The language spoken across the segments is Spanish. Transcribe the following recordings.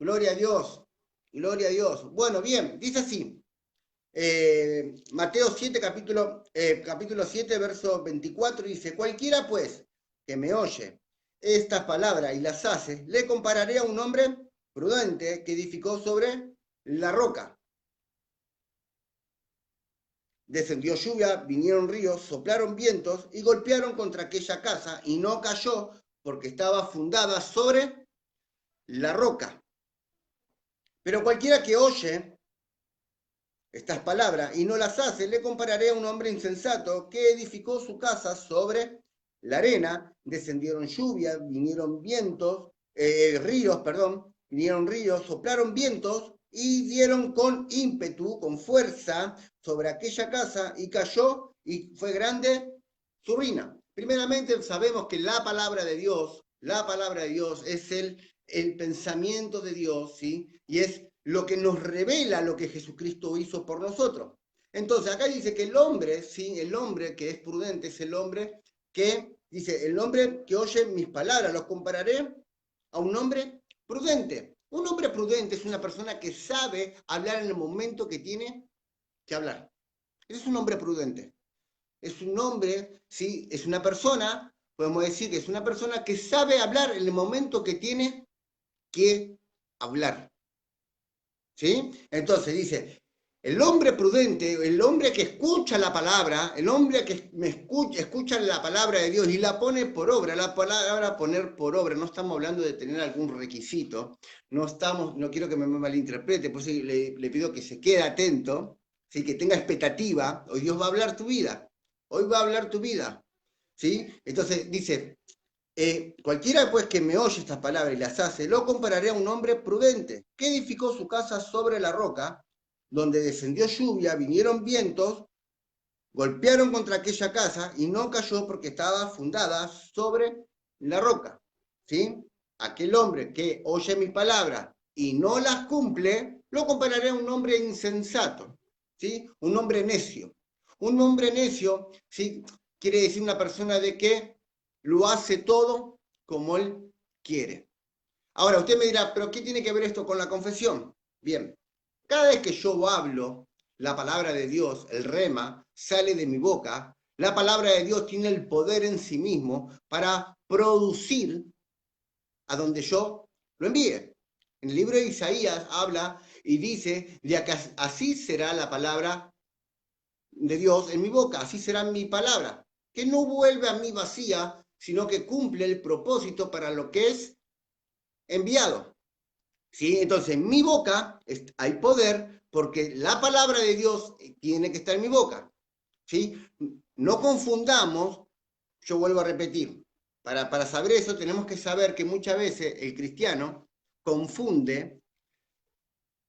Gloria a Dios. Gloria a Dios. Bueno, bien, dice así. Mateo 7, capítulo 7, verso 24, dice, cualquiera pues que me oye estas palabras y las hace, le compararé a un hombre prudente que edificó sobre la roca. Descendió lluvia, vinieron ríos, soplaron vientos y golpearon contra aquella casa y no cayó porque estaba fundada sobre la roca. Pero cualquiera que oye estas palabras y no las hace, le compararé a un hombre insensato que edificó su casa sobre la arena, descendieron lluvias, vinieron vientos, vinieron ríos, soplaron vientos y dieron con ímpetu, con fuerza, sobre aquella casa y cayó y fue grande su ruina. Primeramente sabemos que la palabra de Dios es el pensamiento de Dios, ¿sí? Y es lo que nos revela lo que Jesucristo hizo por nosotros. Entonces, acá dice que el hombre, ¿sí? El hombre que es prudente es el hombre que, dice, el hombre que oye mis palabras, los compararé a un hombre prudente. Un hombre prudente es una persona que sabe hablar en el momento que tiene que hablar. Ese es un hombre prudente. Es un hombre, ¿sí? Es una persona, podemos decir que es una persona que sabe hablar en el momento que tiene que hablar. ¿Sí? Entonces dice, el hombre prudente, el hombre que escucha la palabra, el hombre que escucha la palabra de Dios y la pone por obra, la palabra poner por obra, no estamos hablando de tener algún requisito, no quiero que me malinterprete, pues le pido que se quede atento, ¿sí? Que tenga expectativa, hoy Dios va a hablar tu vida, hoy va a hablar tu vida, ¿sí? Entonces dice, cualquiera pues que me oye estas palabras y las hace, lo compararé a un hombre prudente, que edificó su casa sobre la roca, donde descendió lluvia, vinieron vientos, golpearon contra aquella casa y no cayó porque estaba fundada sobre la roca. ¿Sí? Aquel hombre que oye mis palabras y no las cumple, lo compararé a un hombre insensato, ¿sí? Un hombre necio. Un hombre necio, ¿sí? Quiere decir una persona de que lo hace todo como él quiere. Ahora, usted me dirá, ¿pero qué tiene que ver esto con la confesión? Bien, cada vez que yo hablo, la palabra de Dios, el rema, sale de mi boca, la palabra de Dios tiene el poder en sí mismo para producir a donde yo lo envíe. En el libro de Isaías habla y dice de que así será la palabra de Dios en mi boca, así será mi palabra, que no vuelve a mí vacía, sino que cumple el propósito para lo que es enviado. ¿Sí? Entonces, en mi boca hay poder porque la palabra de Dios tiene que estar en mi boca. ¿Sí? No confundamos, yo vuelvo a repetir, para saber eso tenemos que saber que muchas veces el cristiano confunde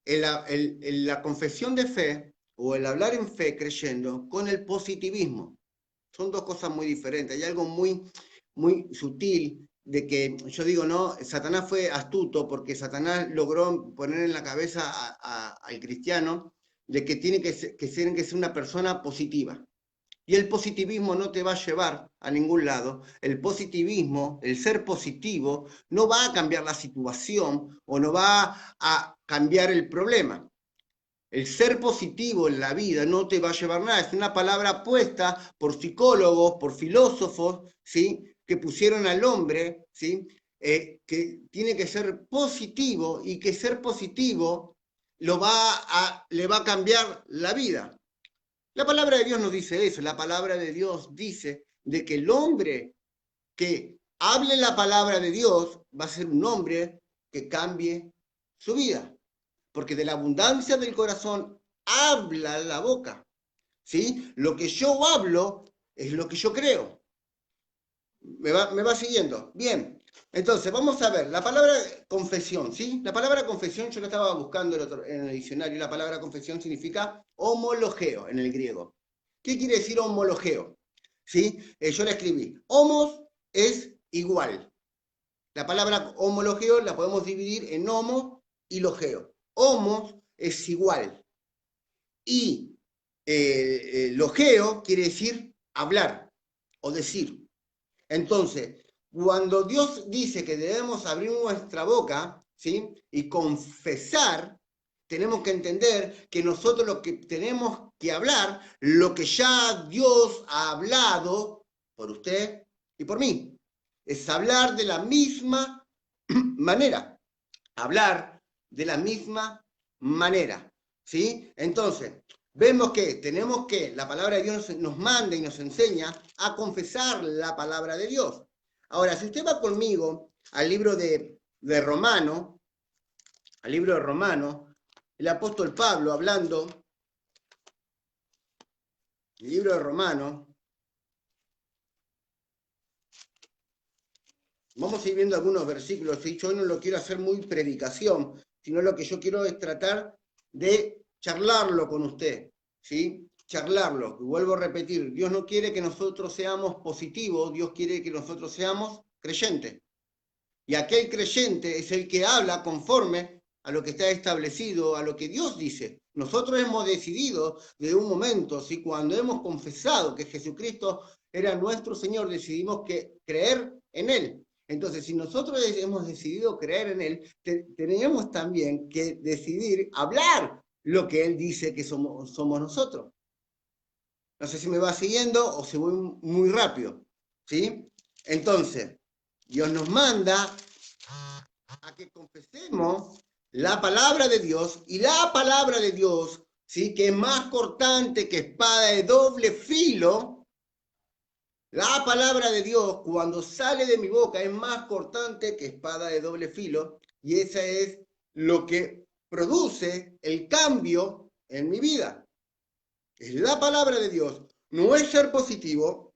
la confesión de fe o el hablar en fe creyendo con el positivismo. Son dos cosas muy diferentes. Hay algo muy sutil de que yo digo, no, Satanás fue astuto porque Satanás logró poner en la cabeza al cristiano de que tiene que ser una persona positiva. Y el positivismo no te va a llevar a ningún lado. El positivismo, el ser positivo, no va a cambiar la situación o no va a cambiar el problema. El ser positivo en la vida no te va a llevar nada. Es una palabra puesta por psicólogos, por filósofos, ¿sí? Que pusieron al hombre, ¿sí? Que tiene que ser positivo y que ser positivo le va a cambiar la vida. La palabra de Dios nos dice eso. La palabra de Dios dice de que el hombre que hable la palabra de Dios va a ser un hombre que cambie su vida. Porque de la abundancia del corazón habla la boca. ¿Sí? Lo que yo hablo es lo que yo creo. ¿Me va siguiendo? Bien. Entonces, vamos a ver, la palabra confesión, ¿sí? La palabra confesión, yo la estaba buscando en el diccionario, la palabra confesión significa homologeo en el griego. ¿Qué quiere decir homologeo? ¿Sí? Yo la escribí. Homos es igual. La palabra homologeo la podemos dividir en homo y logeo. Homos es igual. Y logeo quiere decir hablar o decir. Entonces, cuando Dios dice que debemos abrir nuestra boca, ¿sí? Y confesar, tenemos que entender que nosotros lo que tenemos que hablar, lo que ya Dios ha hablado por usted y por mí, es hablar de la misma manera, hablar de la misma manera, ¿sí? Entonces, vemos que tenemos que, la palabra de Dios nos manda y nos enseña a confesar la palabra de Dios. Ahora, si usted va conmigo al libro de Romano, al libro de Romano, el apóstol Pablo hablando, el libro de Romano, vamos a ir viendo algunos versículos, ¿sí? Yo no lo quiero hacer muy predicación, sino lo que yo quiero es tratar de charlarlo con usted, ¿sí? Charlarlo. Y vuelvo a repetir, Dios no quiere que nosotros seamos positivos, Dios quiere que nosotros seamos creyentes. Y aquel creyente es el que habla conforme a lo que está establecido, a lo que Dios dice. Nosotros hemos decidido desde un momento, ¿sí? Cuando hemos confesado que Jesucristo era nuestro Señor, decidimos creer en Él. Entonces, si nosotros hemos decidido creer en Él, tenemos también que decidir hablar lo que Él dice que somos nosotros. No sé si me va siguiendo o si voy muy rápido, ¿sí? Entonces, Dios nos manda a que confesemos la palabra de Dios, y la palabra de Dios, ¿sí? Que es más cortante que espada de doble filo. La palabra de Dios, cuando sale de mi boca, es más cortante que espada de doble filo, y esa es lo que produce el cambio en mi vida. Es la palabra de Dios. No es ser positivo,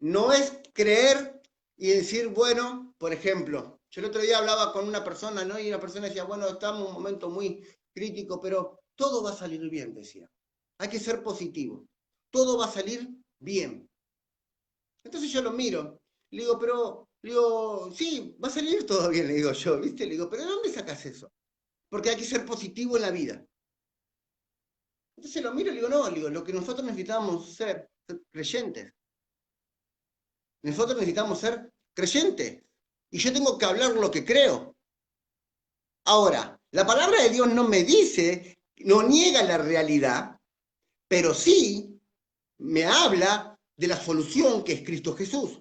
no es creer y decir, bueno, por ejemplo, yo el otro día hablaba con una persona, ¿no? Y una persona decía, bueno, estamos en un momento muy crítico, pero todo va a salir bien, decía. Hay que ser positivo. Todo va a salir bien. Entonces yo lo miro, le digo, sí, va a salir todo bien, le digo yo, ¿viste? Le digo, pero ¿de dónde sacas eso? Porque hay que ser positivo en la vida. Entonces lo miro y le digo, no, le digo, lo que nosotros necesitamos ser creyentes. Nosotros necesitamos ser creyentes. Y yo tengo que hablar lo que creo. Ahora, la palabra de Dios no me dice, no niega la realidad, pero sí me habla de la solución que es Cristo Jesús.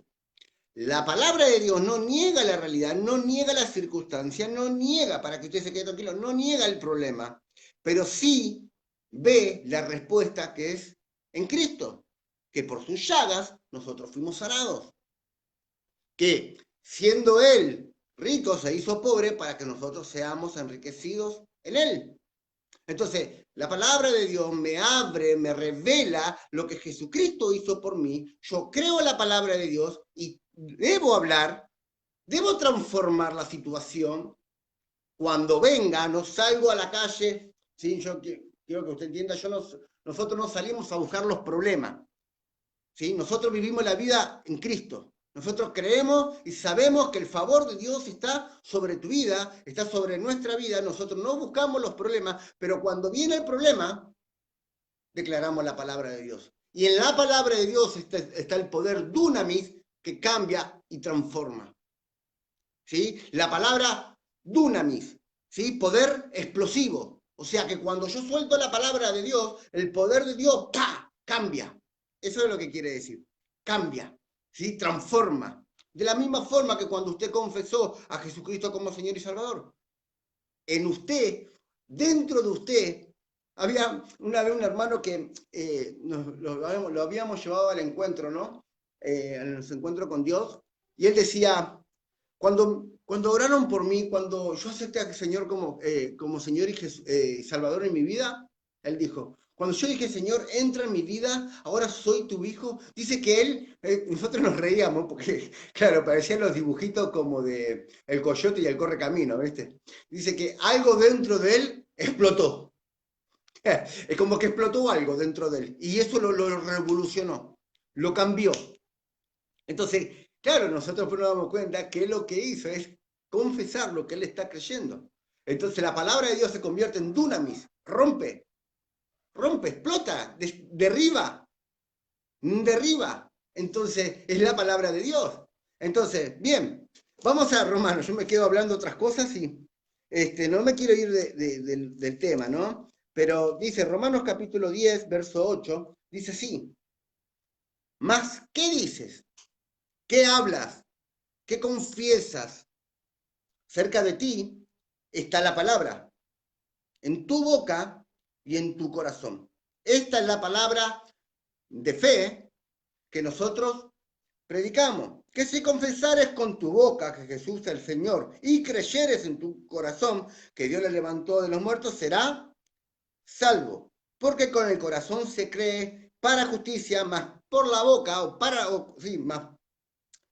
La palabra de Dios no niega la realidad, no niega las circunstancias, no niega, para que usted se quede tranquilo, no niega el problema, pero sí ve la respuesta que es en Cristo, que por sus llagas nosotros fuimos sanados, que siendo Él rico se hizo pobre para que nosotros seamos enriquecidos en Él. Entonces, la palabra de Dios me abre, me revela lo que Jesucristo hizo por mí. Yo creo en la palabra de Dios y debo hablar, debo transformar la situación. Cuando venga, no salgo a la calle, ¿sí? Yo quiero que usted entienda, nosotros no salimos a buscar los problemas, ¿sí? Nosotros vivimos la vida en Cristo. Nosotros creemos y sabemos que el favor de Dios está sobre tu vida, está sobre nuestra vida. Nosotros no buscamos los problemas, pero cuando viene el problema, declaramos la palabra de Dios. Y en la palabra de Dios está el poder dunamis que cambia y transforma. ¿Sí? La palabra dunamis, ¿sí? Poder explosivo. O sea que cuando yo suelto la palabra de Dios, el poder de Dios ¡pah! Cambia. Eso es lo que quiere decir. Cambia, ¿sí? Transforma. De la misma forma que cuando usted confesó a Jesucristo como Señor y Salvador. En usted, dentro de usted, había una vez un hermano que lo habíamos llevado al encuentro, ¿no? A nuestro encuentro con Dios. Y él decía, cuando oraron por mí, cuando yo acepté al Señor como Señor y Salvador en mi vida, él dijo, cuando yo dije, Señor, entra en mi vida, ahora soy tu hijo, dice que él, nosotros nos reíamos porque, claro, parecían los dibujitos como de El Coyote y el Correcamino, ¿viste? Dice que algo dentro de él explotó. Es como que explotó algo dentro de él. Y eso lo revolucionó, lo cambió. Entonces, claro, nosotros nos damos cuenta que lo que hizo es confesar lo que él está creyendo. Entonces la palabra de Dios se convierte en dunamis, rompe, explota, derriba. Entonces es la palabra de Dios. Entonces, bien, Vamos a Romanos, yo me quedo hablando otras cosas y no me quiero ir del tema, ¿no? Pero dice Romanos capítulo 10, verso 8, dice así, ¿más qué dices? ¿Qué hablas? ¿Qué confiesas? Cerca de ti está la palabra, en tu boca y en tu corazón. Esta es la palabra de fe que nosotros predicamos. Que si confesares con tu boca que Jesús es el Señor y creyeres en tu corazón que Dios le levantó de los muertos, será salvo. Porque con el corazón se cree para justicia, más por la boca,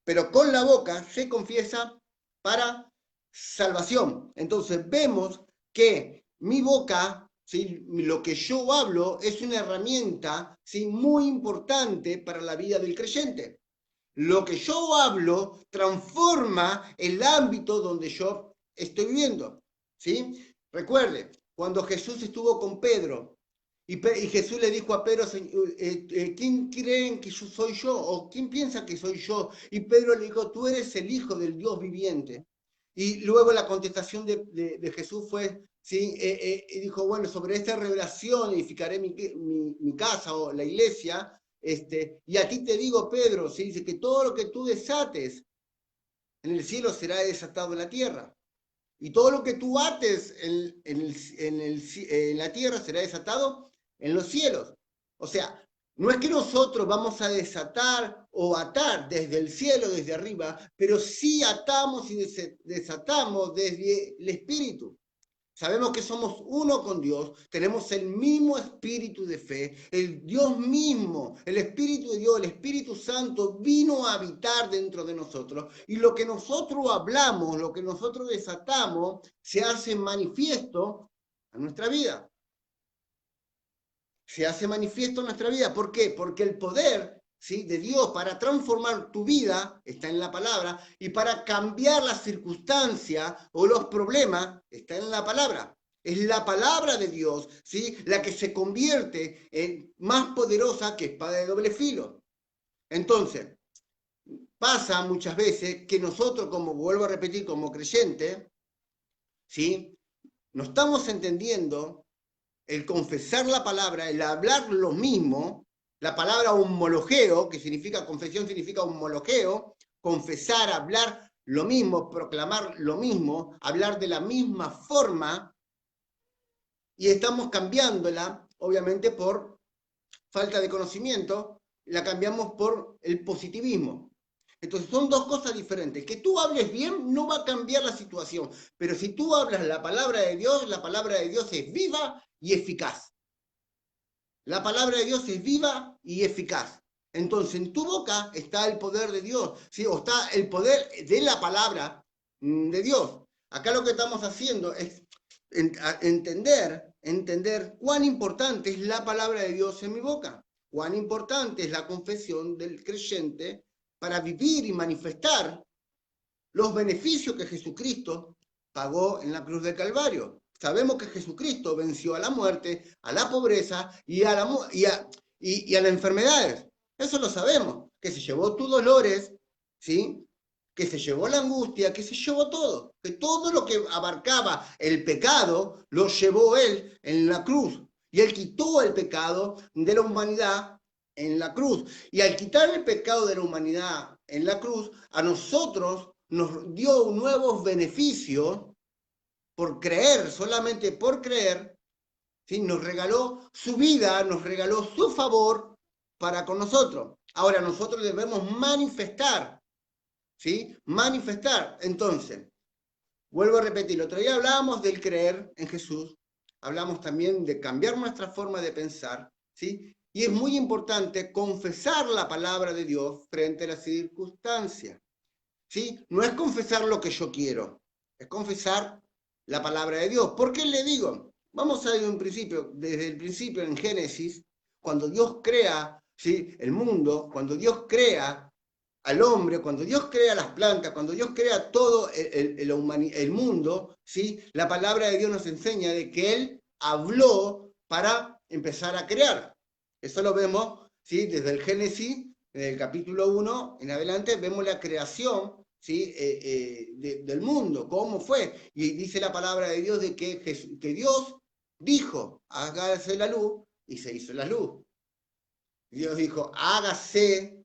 pero con la boca se confiesa para salvación. Entonces vemos que mi boca, ¿sí? Lo que yo hablo es una herramienta, ¿sí? Muy importante para la vida del creyente. Lo que yo hablo transforma el ámbito donde yo estoy viviendo, ¿sí? Recuerde, cuando Jesús estuvo con Pedro y Jesús le dijo a Pedro, ¿quién creen que yo soy yo? ¿O quién piensa que soy yo? Y Pedro le dijo, tú eres el Hijo del Dios viviente. Y luego la contestación de Jesús fue, ¿sí? Y dijo, bueno, sobre esta revelación edificaré mi casa o la iglesia. Y a ti te digo, Pedro, ¿sí? Dice que todo lo que tú desates en el cielo será desatado en la tierra. Y todo lo que tú ates en la tierra será desatado en los cielos. O sea, no es que nosotros vamos a desatar o atar desde el cielo, desde arriba, pero sí atamos y desatamos desde el Espíritu. Sabemos que somos uno con Dios, tenemos el mismo espíritu de fe, el Dios mismo, el Espíritu de Dios, el Espíritu Santo vino a habitar dentro de nosotros y lo que nosotros hablamos, lo que nosotros desatamos, se hace manifiesto a nuestra vida. Se hace manifiesto en nuestra vida. ¿Por qué? Porque el poder, ¿sí?, de Dios para transformar tu vida está en la palabra y para cambiar las circunstancias o los problemas está en la palabra. Es la palabra de Dios, ¿sí?, la que se convierte en más poderosa que espada de doble filo. Entonces, pasa muchas veces que nosotros, como vuelvo a repetir, como creyentes, ¿sí?, no estamos entendiendo el confesar la palabra, el hablar lo mismo, la palabra homologeo, que significa confesión, significa homologeo, confesar, hablar lo mismo, proclamar lo mismo, hablar de la misma forma, y estamos cambiándola, obviamente, por falta de conocimiento, la cambiamos por el positivismo. Entonces son dos cosas diferentes. Que tú hables bien no va a cambiar la situación, pero si tú hablas la palabra de Dios es viva y eficaz. La palabra de Dios es viva y eficaz. Entonces en tu boca está el poder de Dios, ¿sí? O está el poder de la palabra de Dios. Acá lo que estamos haciendo es entender cuán importante es la palabra de Dios en mi boca, cuán importante es la confesión del creyente para vivir y manifestar los beneficios que Jesucristo pagó en la cruz del Calvario. Sabemos que Jesucristo venció a la muerte, a la pobreza y a las enfermedades. Eso lo sabemos, que se llevó tus dolores, ¿sí?, que se llevó la angustia, que se llevó todo, que todo lo que abarcaba el pecado lo llevó Él en la cruz. Y Él quitó el pecado de la humanidad en la cruz. Y al quitar el pecado de la humanidad en la cruz, a nosotros nos dio nuevos beneficios por creer, solamente por creer, ¿sí? Nos regaló su vida, nos regaló su favor para con nosotros. Ahora nosotros debemos manifestar, ¿sí? Manifestar. Entonces, vuelvo a repetir, el otro día hablábamos del creer en Jesús, hablamos también de cambiar nuestra forma de pensar, ¿sí? Y es muy importante confesar la palabra de Dios frente a las circunstancias, ¿sí? No es confesar lo que yo quiero, es confesar la palabra de Dios. ¿Por qué le digo? Vamos a ir desde el principio en Génesis, cuando Dios crea, ¿sí?, el mundo, cuando Dios crea al hombre, cuando Dios crea las plantas, cuando Dios crea todo el mundo, ¿sí?, la palabra de Dios nos enseña de que Él habló para empezar a crear. Eso lo vemos, ¿sí?, desde el Génesis, en el capítulo 1 en adelante, vemos la creación, ¿sí? Del mundo, cómo fue. Y dice la palabra de Dios de que Dios dijo, hágase la luz, y se hizo la luz. Dios dijo, hágase,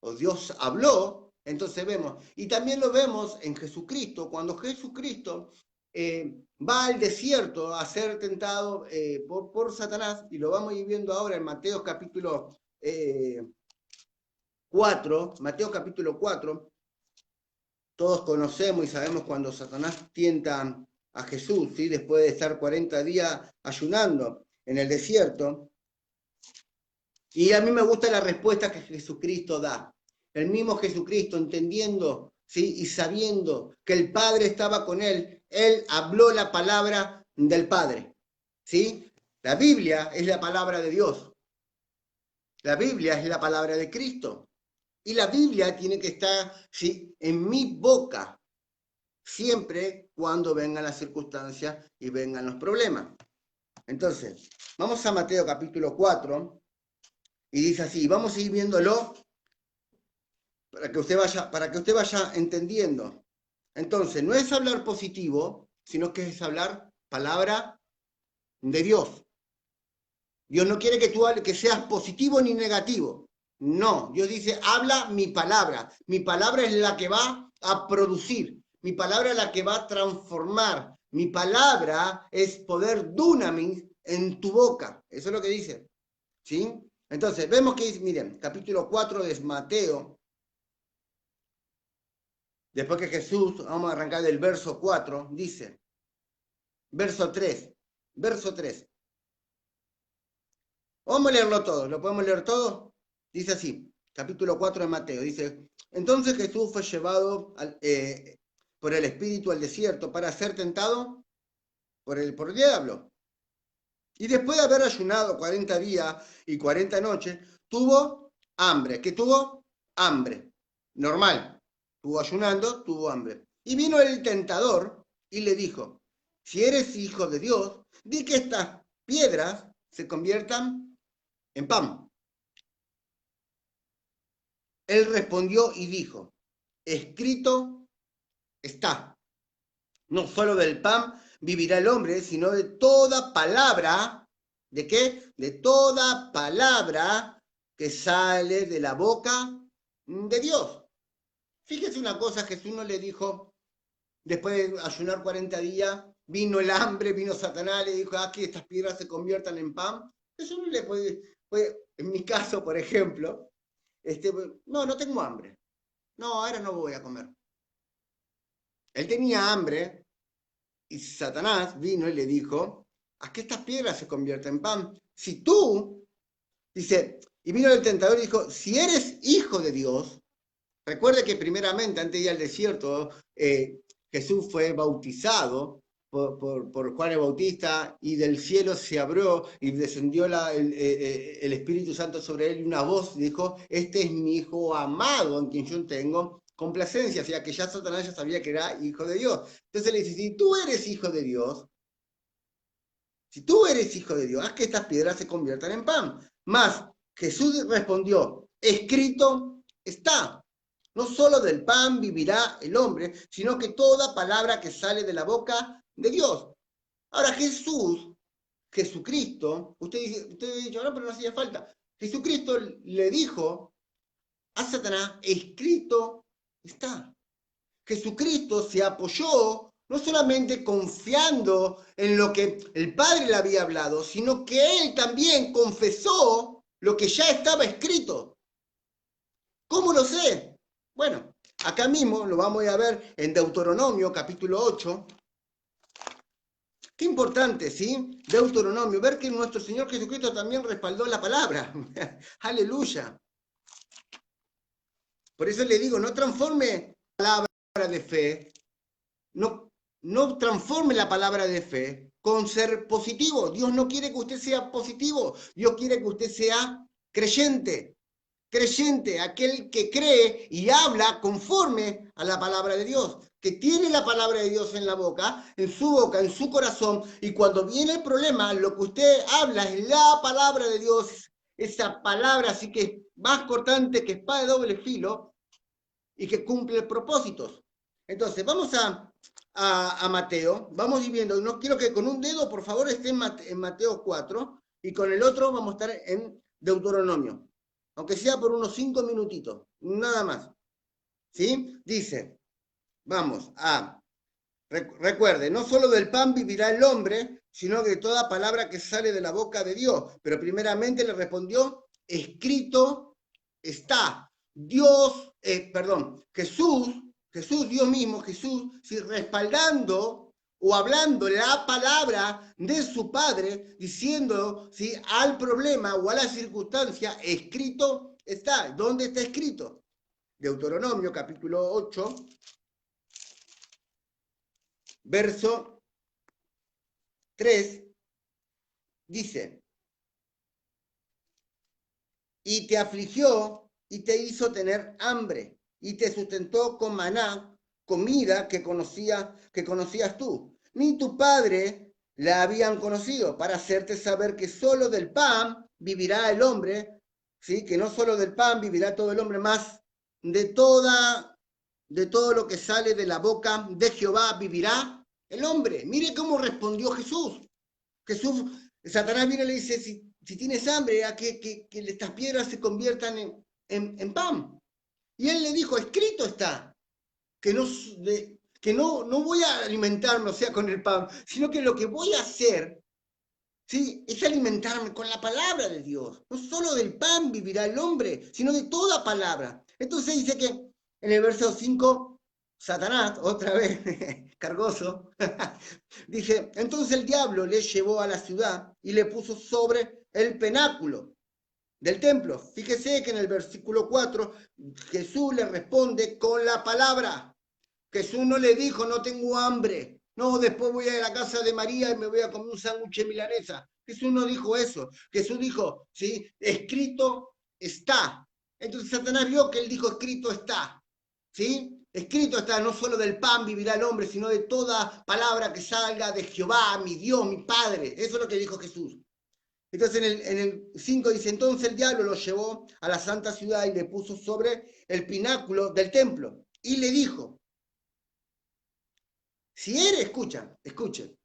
o Dios habló, entonces vemos. Y también lo vemos en Jesucristo, cuando Jesucristo va al desierto a ser tentado por Satanás, y lo vamos a ir viendo ahora en Mateo capítulo 4, Mateo capítulo 4, todos conocemos y sabemos cuando Satanás tienta a Jesús, ¿sí? Después de estar 40 días ayunando en el desierto. Y a mí me gusta la respuesta que Jesucristo da. El mismo Jesucristo, entendiendo, ¿sí? Y sabiendo que el Padre estaba con él habló la palabra del Padre. ¿Sí? La Biblia es la palabra de Dios. La Biblia es la palabra de Cristo. Y la Biblia tiene que estar, ¿sí?, en mi boca, siempre cuando vengan las circunstancias y vengan los problemas. Entonces, vamos a Mateo capítulo 4, y dice así, vamos a ir viéndolo para que usted vaya entendiendo. Entonces, no es hablar positivo, sino que es hablar palabra de Dios. Dios no quiere que seas positivo ni negativo. No, Dios dice, habla mi palabra. Mi palabra es la que va a producir. Mi palabra es la que va a transformar. Mi palabra es poder dunamis en tu boca. Eso es lo que dice. ¿Sí? Entonces, vemos que, miren, capítulo 4 de Mateo. Después que Jesús, vamos a arrancar del verso 4, dice, verso 3. Vamos a leerlo todo, ¿lo podemos leer todo? Dice así, capítulo 4 de Mateo, dice, entonces Jesús fue llevado por el Espíritu al desierto para ser tentado por el diablo. Y después de haber ayunado 40 días y 40 noches, tuvo hambre. ¿Qué tuvo? Hambre. Normal. Estuvo ayunando, tuvo hambre. Y vino el tentador y le dijo, si eres hijo de Dios, di que estas piedras se conviertan en pan. Él respondió y dijo, escrito está, no solo del pan vivirá el hombre, sino de toda palabra, ¿de qué? De toda palabra que sale de la boca de Dios. Fíjese una cosa, Jesús no le dijo, después de ayunar 40 días, vino el hambre, vino Satanás, le dijo, que estas piedras se conviertan en pan. Eso no le puede, en mi caso, por ejemplo, no tengo hambre. No, ahora no voy a comer. Él tenía hambre y Satanás vino y le dijo, haz que estas piedras se conviertan en pan. Si tú, dice, y vino el tentador y dijo, si eres hijo de Dios, recuerde que primeramente, antes de ir al desierto, Jesús fue bautizado por Juan el Bautista y del cielo se abrió y descendió el Espíritu Santo sobre él y una voz dijo, este es mi hijo amado en quien yo tengo complacencia, o sea que ya Satanás ya sabía que era hijo de Dios. Entonces le dice, si tú eres hijo de Dios, haz que estas piedras se conviertan en pan. Mas Jesús respondió, escrito está. No solo del pan vivirá el hombre, sino que toda palabra que sale de la boca de Dios. Ahora Jesucristo, usted ha dicho, no, pero no hacía falta. Jesucristo le dijo a Satanás, escrito está. Jesucristo se apoyó no solamente confiando en lo que el Padre le había hablado, sino que él también confesó lo que ya estaba escrito. ¿Cómo lo sé? Bueno, acá mismo lo vamos a ver en Deuteronomio capítulo 8. Qué importante, ¿sí? Deuteronomio, ver que nuestro Señor Jesucristo también respaldó la palabra. Aleluya. Por eso le digo, no transforme la palabra de fe, no transforme la palabra de fe con ser positivo. Dios no quiere que usted sea positivo, Dios quiere que usted sea creyente. Creyente, aquel que cree y habla conforme a la palabra de Dios, que tiene la palabra de Dios en la boca, en su corazón, y cuando viene el problema, lo que usted habla es la palabra de Dios, esa palabra así que es más cortante que espada de doble filo y que cumple propósitos. Entonces, vamos a Mateo, vamos a ir viendo, no quiero que con un dedo, por favor, esté en Mateo 4, y con el otro vamos a estar en Deuteronomio, aunque sea por unos 5 minutitos, nada más. ¿Sí? Dice, vamos a, recuerde, no solo del pan vivirá el hombre, sino de toda palabra que sale de la boca de Dios. Pero primeramente le respondió, escrito está. Jesús, Dios mismo, Jesús, si respaldando o hablando la palabra de su Padre, diciendo si al problema o a la circunstancia, escrito está. ¿Dónde está escrito? Deuteronomio capítulo 8, verso 3, dice, y te afligió y te hizo tener hambre y te sustentó con maná, comida que conocías tú. Ni tu padre la habían conocido, para hacerte saber que solo del pan vivirá el hombre, ¿sí? Que no solo del pan vivirá todo el hombre, más de todo lo que sale de la boca de Jehová vivirá el hombre. Mire cómo respondió Jesús. Satanás viene y le dice, si tienes hambre, a que estas piedras se conviertan en pan. Y él le dijo, escrito está, que no voy a alimentarme, o sea, con el pan, sino que lo que voy a hacer, ¿sí? Es alimentarme con la palabra de Dios. No solo del pan vivirá el hombre, sino de toda palabra. Entonces dice que en el verso 5, Satanás, otra vez, cargoso, dice, entonces el diablo le llevó a la ciudad y le puso sobre el penáculo del templo. Fíjese que en el versículo 4 Jesús le responde con la palabra. Jesús no le dijo, no tengo hambre. No, después voy a la casa de María y me voy a comer un sándwich de milanesa. Jesús no dijo eso. Jesús dijo, ¿sí? Escrito está. Entonces Satanás vio que él dijo, escrito está. ¿Sí? Escrito está, no solo del pan vivirá el hombre, sino de toda palabra que salga de Jehová, mi Dios, mi Padre. Eso es lo que dijo Jesús. Entonces en el 5 dice, entonces el diablo lo llevó a la santa ciudad y le puso sobre el pináculo del templo. Y le dijo, si eres, escuchen,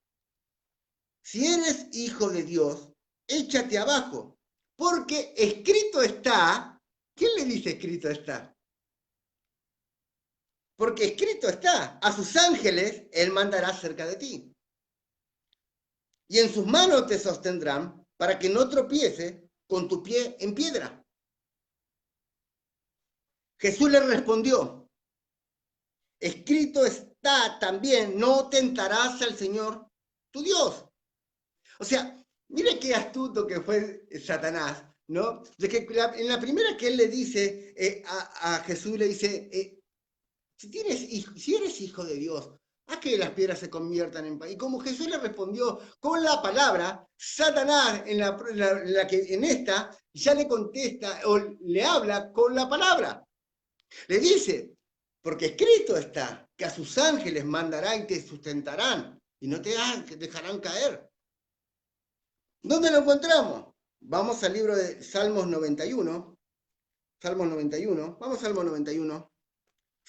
si eres hijo de Dios, échate abajo, porque escrito está. ¿Quién le dice escrito está? Porque escrito está, a sus ángeles él mandará cerca de ti. Y en sus manos te sostendrán para que no tropieces con tu pie en piedra. Jesús le respondió, escrito está también, no tentarás al Señor tu Dios. O sea, mire qué astuto que fue Satanás, ¿no? De que en la primera que él le dice a Jesús, le dice, si eres hijo de Dios, haz que las piedras se conviertan en pan. Y como Jesús le respondió con la palabra, Satanás en esta ya le contesta o le habla con la palabra. Le dice, porque escrito está, que a sus ángeles mandará y te sustentarán y no te dejarán caer. ¿Dónde lo encontramos? Vamos al libro de Salmos 91. Salmos 91. Vamos a Salmos 91.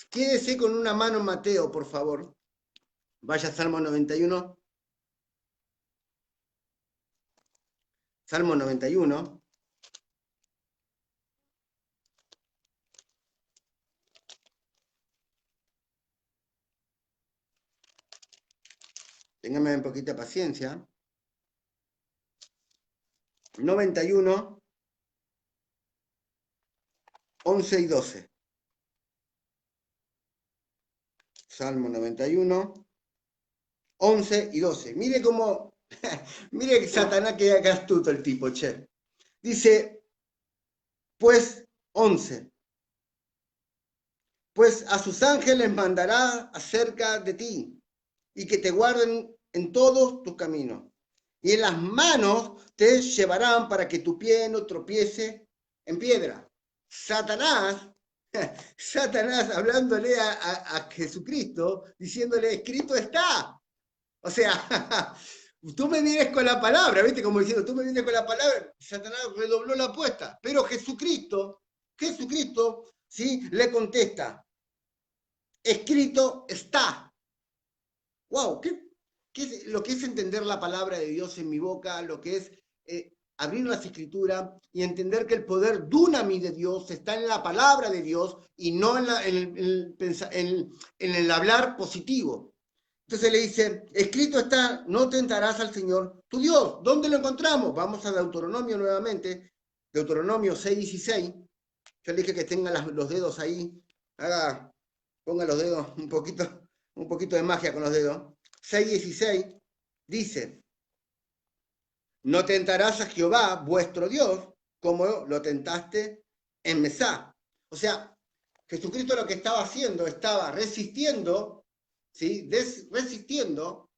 Quédese con una mano en Mateo, por favor. Vaya a Salmo 91. Salmo 91. Téngame un poquito de paciencia. 91, 11 y 12. Salmo 91, 11 y 12. Mire cómo, mire Satanás que es astuto el tipo, che. Dice, pues 11. Pues a sus ángeles mandará acerca de ti y que te guarden en todos tus caminos. Y en las manos te llevarán para que tu pie no tropiece en piedra. Satanás hablándole a Jesucristo, diciéndole, escrito está. O sea, tú me vienes con la palabra, ¿viste? Como diciendo, tú me vienes con la palabra. Satanás redobló la apuesta. Pero Jesucristo, ¿sí? Le contesta. escrito está. ¡Wow! ¿Qué es lo que es entender la palabra de Dios en mi boca? Lo que es abrir las escrituras y entender que el poder dunamis de Dios está en la palabra de Dios y no en el hablar positivo. Entonces le dice, escrito está, no tentarás al Señor tu Dios. ¿Dónde lo encontramos? Vamos a Deuteronomio nuevamente, Deuteronomio 6:16. Yo le dije que tenga los dedos ahí, ponga los dedos, un poquito de magia con los dedos. 6:16 dice, no tentarás a Jehová, vuestro Dios, como lo tentaste en Mesá. O sea, Jesucristo lo que estaba haciendo, estaba resistiendo, ¿sí? Resistiendo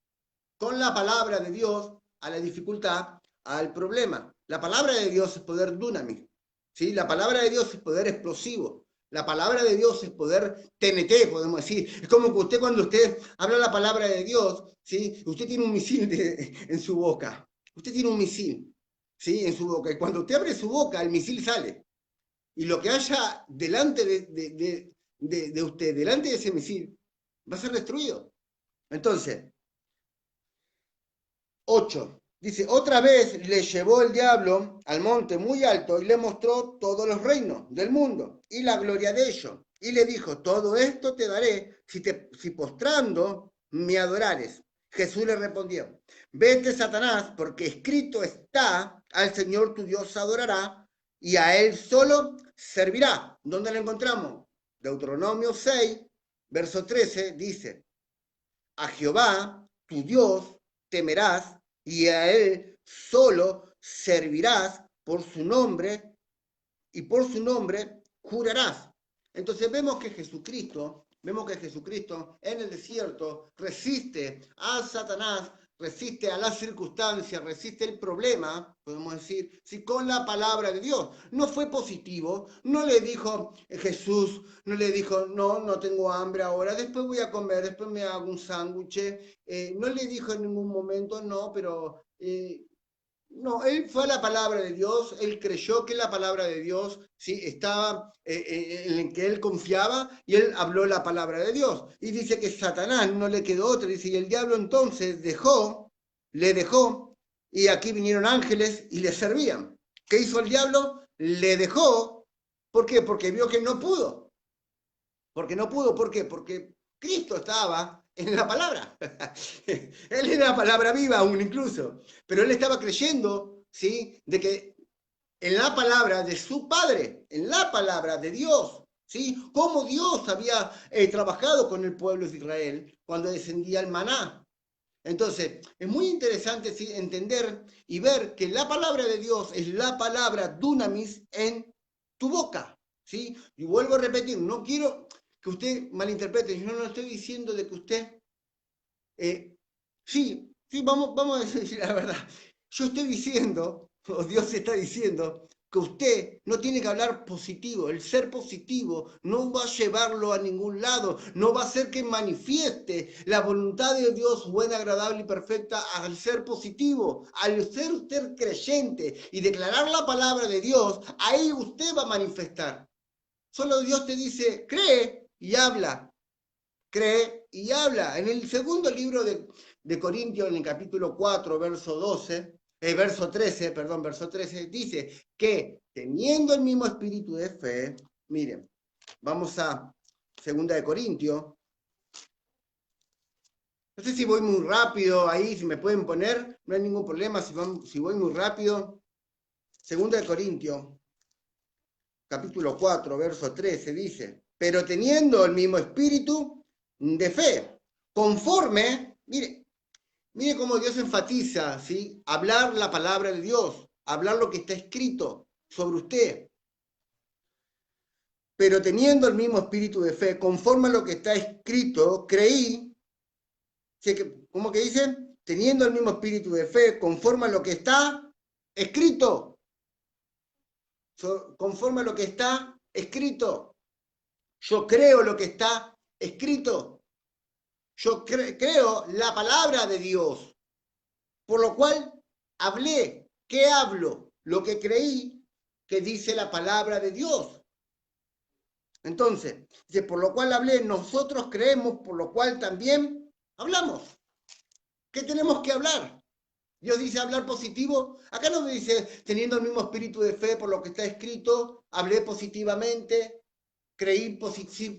con la palabra de Dios a la dificultad, al problema. La palabra de Dios es poder dunamis, ¿sí? La palabra de Dios es poder explosivo. La palabra de Dios es poder TNT, podemos decir. Es como que usted, cuando usted habla la palabra de Dios, ¿sí? Usted tiene un misil en su boca. Usted tiene un misil, ¿sí? En su boca. Y cuando usted abre su boca, el misil sale. Y lo que haya delante de usted, delante de ese misil, va a ser destruido. Entonces, 8. Dice, otra vez le llevó el diablo al monte muy alto y le mostró todos los reinos del mundo y la gloria de ellos. Y le dijo, todo esto te daré si postrando me adorares. Jesús le respondió, vete, Satanás, porque escrito está, al Señor tu Dios adorará y a él solo servirá. ¿Dónde lo encontramos? Deuteronomio 6, verso 13, dice, a Jehová tu Dios temerás y a él solo servirás por su nombre y por su nombre jurarás. Entonces vemos que Jesucristo en el desierto resiste a Satanás, resiste a las circunstancias, resiste el problema, podemos decir, si con la palabra de Dios. No fue positivo, no le dijo Jesús, no le dijo, no tengo hambre ahora, después voy a comer, después me hago un sándwich, no le dijo en ningún momento, no, pero no, él fue a la palabra de Dios, él creyó que la palabra de Dios sí estaba en que él confiaba y él habló la palabra de Dios. Y dice que Satanás no le quedó otra, dice, y el diablo entonces le dejó, y aquí vinieron ángeles y le servían. ¿Qué hizo el diablo? Le dejó. ¿Por qué? Porque vio que no pudo. Porque no pudo, ¿por qué? Porque Cristo estaba en la palabra. Él era la palabra viva aún incluso. Pero él estaba creyendo, ¿sí? De que en la palabra de su Padre, en la palabra de Dios, ¿sí? Cómo Dios había trabajado con el pueblo de Israel cuando descendía el maná. Entonces, es muy interesante, ¿sí?, entender y ver que la palabra de Dios es la palabra dunamis en tu boca, ¿sí? Y vuelvo a repetir, no quiero que usted malinterprete, yo no estoy diciendo de que usted, sí, vamos a decir la verdad, yo estoy diciendo, o Dios está diciendo, que usted no tiene que hablar positivo. El ser positivo no va a llevarlo a ningún lado, no va a hacer que manifieste la voluntad de Dios buena, agradable y perfecta al ser positivo. Al ser usted creyente y declarar la palabra de Dios, ahí usted va a manifestar. Solo Dios te dice, cree y habla. Cree y habla. En el segundo libro de Corintios, en el capítulo 4, verso 13, dice que teniendo el mismo espíritu de fe, miren, vamos a segunda de Corintios. No sé si voy muy rápido ahí, si me pueden poner, no hay ningún problema si voy muy rápido. Segunda de Corintios, capítulo 4, verso 13, dice, pero teniendo el mismo espíritu de fe, conforme, mire cómo Dios enfatiza, ¿sí? Hablar la palabra de Dios, hablar lo que está escrito sobre usted. Pero teniendo el mismo espíritu de fe, conforme a lo que está escrito, creí, ¿cómo que dice? Teniendo el mismo espíritu de fe, conforme a lo que está escrito. Conforme a lo que está escrito. Yo creo lo que está escrito. Yo creo la palabra de Dios. Por lo cual hablé. ¿Qué hablo? Lo que creí que dice la palabra de Dios. Entonces, dice, por lo cual hablé, nosotros creemos, por lo cual también hablamos. ¿Qué tenemos que hablar? Dios dice hablar positivo. Acá no me dice teniendo el mismo espíritu de fe por lo que está escrito, hablé positivamente, creí,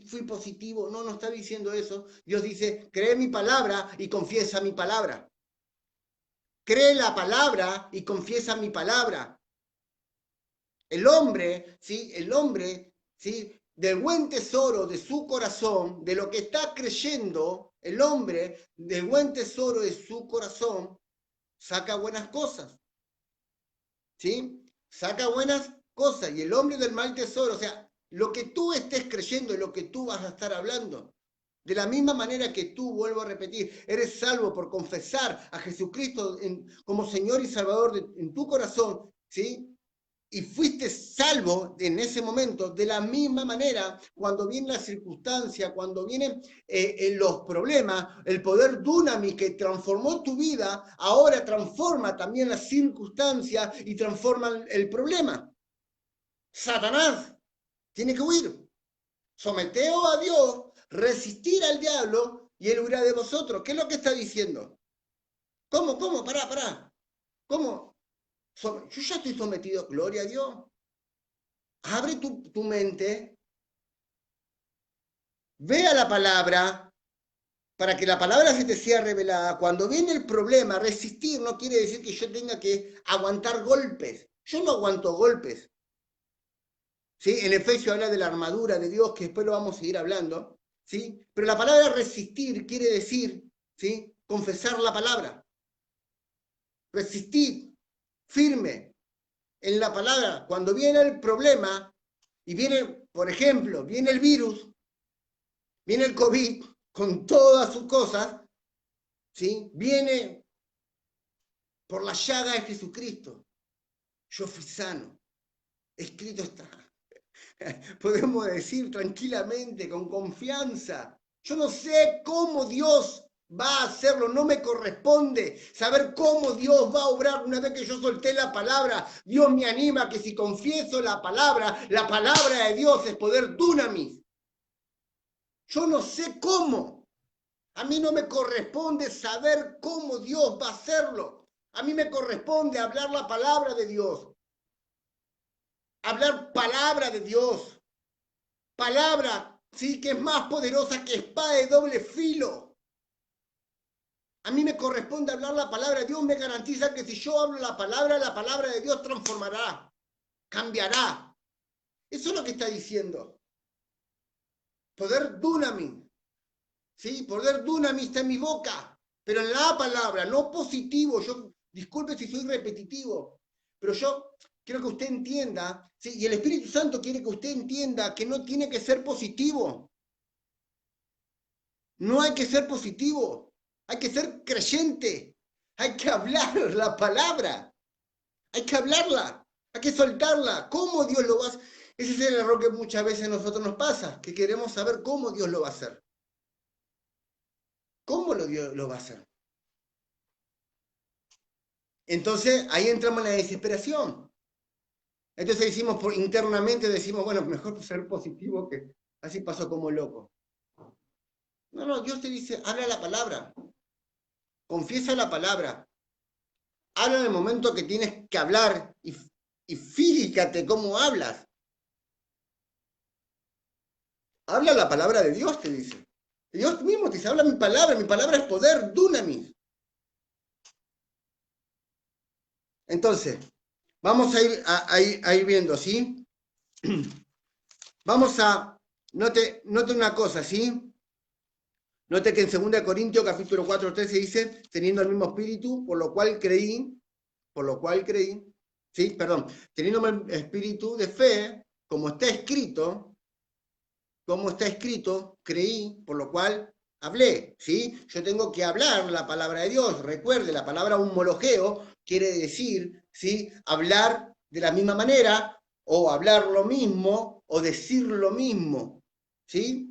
fui positivo. No, no está diciendo eso. Dios dice, cree mi palabra y confiesa mi palabra. Cree la palabra y confiesa mi palabra. El hombre, ¿sí? El hombre, ¿sí? Del buen tesoro de su corazón, de lo que está creyendo, el hombre del buen tesoro de su corazón, saca buenas cosas, ¿sí? Saca buenas cosas. Y el hombre del mal tesoro, o sea, lo que tú estés creyendo es lo que tú vas a estar hablando. De la misma manera que tú, vuelvo a repetir, eres salvo por confesar a Jesucristo como Señor y Salvador en tu corazón, ¿sí? Y fuiste salvo en ese momento, de la misma manera, cuando viene la circunstancia, cuando vienen los problemas, el poder dunamis que transformó tu vida, ahora transforma también la circunstancia y transforma el problema. Satanás tiene que huir. Someteos a Dios, resistir al diablo y él huirá de vosotros. ¿Qué es lo que está diciendo? ¿Cómo? Pará. ¿Cómo? Yo ya estoy sometido, gloria a Dios. Abre tu mente, vea la palabra, para que la palabra se te sea revelada. Cuando viene el problema, resistir no quiere decir que yo tenga que aguantar golpes. Yo no aguanto golpes. ¿Sí? En Efesios habla de la armadura de Dios, que después lo vamos a seguir hablando. ¿Sí? Pero la palabra resistir quiere decir, ¿sí? Confesar la palabra. Resistir, firme en la palabra. Cuando viene el problema, y viene, por ejemplo, viene el virus, viene el COVID con todas sus cosas, ¿sí? Viene por la llaga de Jesucristo. Yo fui sano. Escrito está. Podemos decir tranquilamente, con confianza. Yo no sé cómo Dios va a hacerlo, no me corresponde saber cómo Dios va a obrar una vez que yo solté la palabra. Dios me anima que si confieso la palabra de Dios es poder dunamis. Yo no sé cómo. A mí no me corresponde saber cómo Dios va a hacerlo. A mí me corresponde hablar la palabra de Dios. Hablar palabra de Dios. Palabra, sí, que es más poderosa que espada de doble filo. A mí me corresponde hablar la palabra de Dios. Me garantiza que si yo hablo la palabra de Dios transformará, cambiará. Eso es lo que está diciendo. Poder dunamis. ¿Sí? Poder dunamis está en mi boca, pero en la palabra, no positivo. Yo, disculpe si soy repetitivo, pero yo quiero que usted entienda, ¿sí? Y el Espíritu Santo quiere que usted entienda que no tiene que ser positivo. No hay que ser positivo, hay que ser creyente, hay que hablar la palabra, hay que hablarla, hay que soltarla. ¿Cómo Dios lo va a hacer? Ese es el error que muchas veces a nosotros nos pasa, que queremos saber cómo Dios lo va a hacer. ¿Cómo Dios lo va a hacer? Entonces ahí entramos en la desesperación. Entonces decimos, internamente decimos, bueno, mejor ser positivo que así paso como loco. No, Dios te dice, habla la palabra, confiesa la palabra, habla en el momento que tienes que hablar y fíjate cómo hablas. Habla la palabra de Dios, te dice. Dios mismo te dice, habla mi palabra es poder, dunamis. Entonces, vamos a ir viendo, ¿sí? Vamos a, note una cosa, ¿sí? Note que en 2 Corintios capítulo 4, 13 dice, teniendo el mismo espíritu, por lo cual creí, ¿sí? Perdón, teniendo el espíritu de fe, como está escrito, creí, por lo cual hablé, ¿sí? Yo tengo que hablar la palabra de Dios. Recuerde, la palabra homologeo quiere decir, ¿sí? Hablar de la misma manera, o hablar lo mismo, o decir lo mismo, ¿sí?